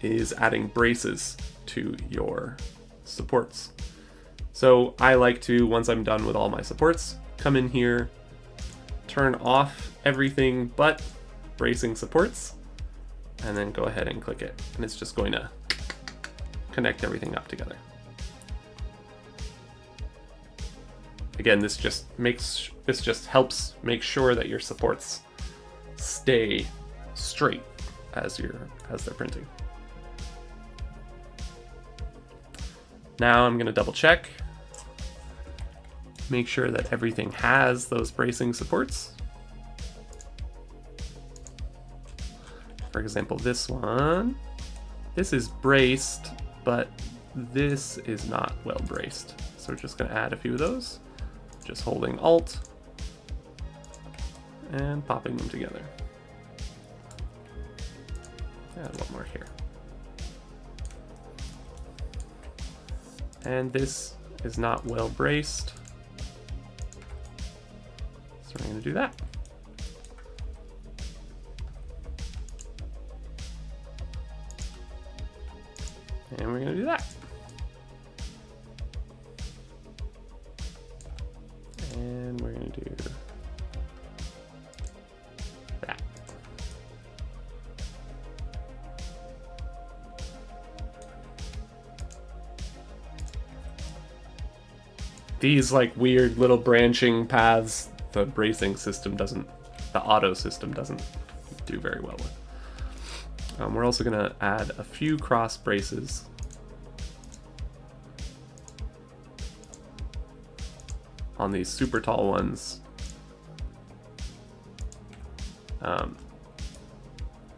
is adding braces to your supports. So I like to, once I'm done with all my supports, come in here, turn off everything but bracing supports, and then go ahead and click it. And it's just going to connect everything up together. Again, this just helps make sure that your supports stay straight as they're printing. Now I'm going to double check, make sure that everything has those bracing supports. For example, this one, this is braced, but this is not well braced. So we're just going to add a few of those, just holding Alt and popping them together. Add one more here. And this is not well braced, so we're going to do that. And we're going to do that. And we're going to do that. These like weird little branching paths, the bracing system doesn't, the auto system doesn't do very well with. We're also going to add a few cross braces. On these super tall ones.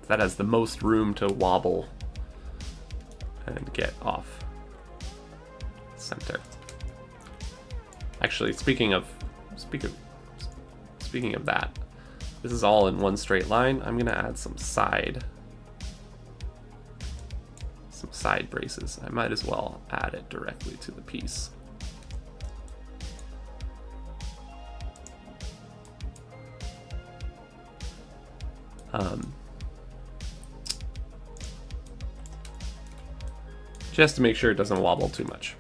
That has the most room to wobble and get off center. Actually, speaking of that, this is all in one straight line. I'm gonna add some side braces. I might as well add it directly to the piece. Just to make sure it doesn't wobble too much.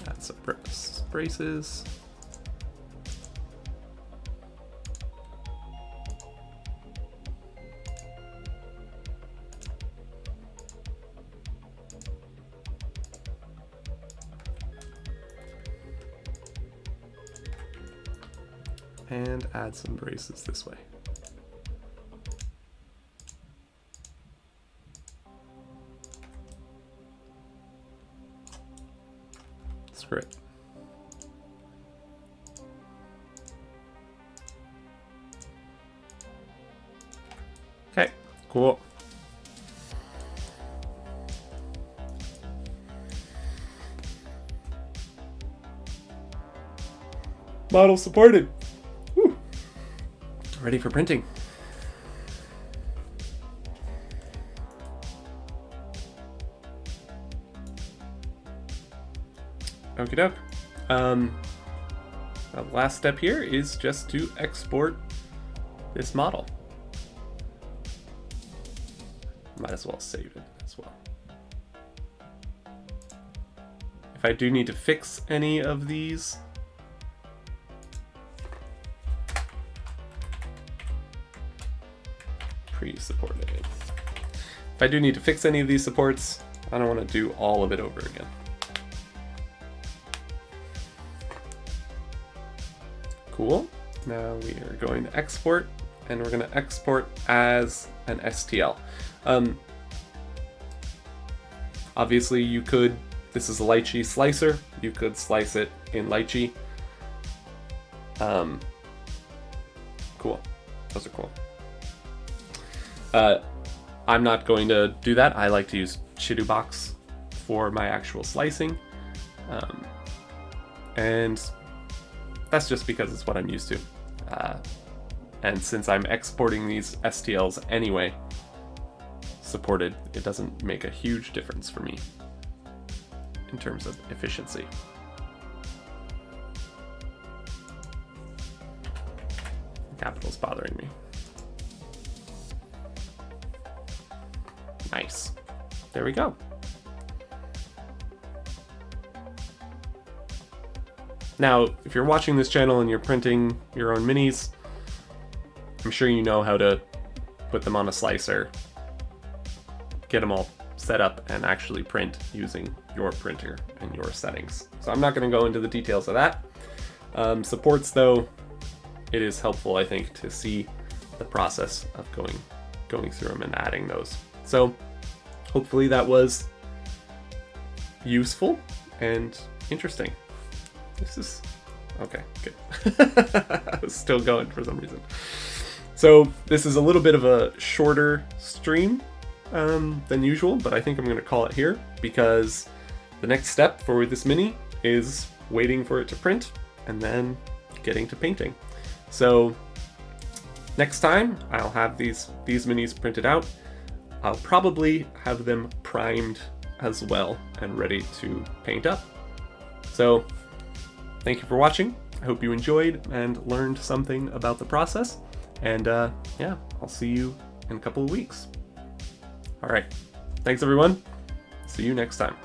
Add some braces. And add some braces this way. Screw it. Okay, cool. Model supported. Woo. Ready for printing. Okie doke. The last step here is just to export this model. Might as well save it as well. If I do need to fix any of these, pre-supported. If I do need to fix any of these supports, I don't want to do all of it over again. Cool. Now we are going to export, and we're going to export as an STL. Obviously you could, this is a lychee slicer, you could slice it in lychee. Cool. Those are cool. I'm not going to do that. I like to use Chidubox for my actual slicing. And that's just because it's what I'm used to. And since I'm exporting these STLs anyway, supported, it doesn't make a huge difference for me in terms of efficiency. Capital's bothering me. Nice. There we go. Now, if you're watching this channel and you're printing your own minis, I'm sure you know how to put them on a slicer, get them all set up and actually print using your printer and your settings. So I'm not going to go into the details of that. Supports though, it is helpful, I think, to see the process of going through them and adding those. So hopefully that was useful and interesting. This is okay, good. I was still going for some reason. So this is a little bit of a shorter stream than usual, but I think I'm going to call it here because the next step for this mini is waiting for it to print and then getting to painting. So next time I'll have these minis printed out. I'll probably have them primed as well and ready to paint up. So thank you for watching. I hope you enjoyed and learned something about the process. And yeah, I'll see you in a couple of weeks. All right. Thanks, everyone. See you next time.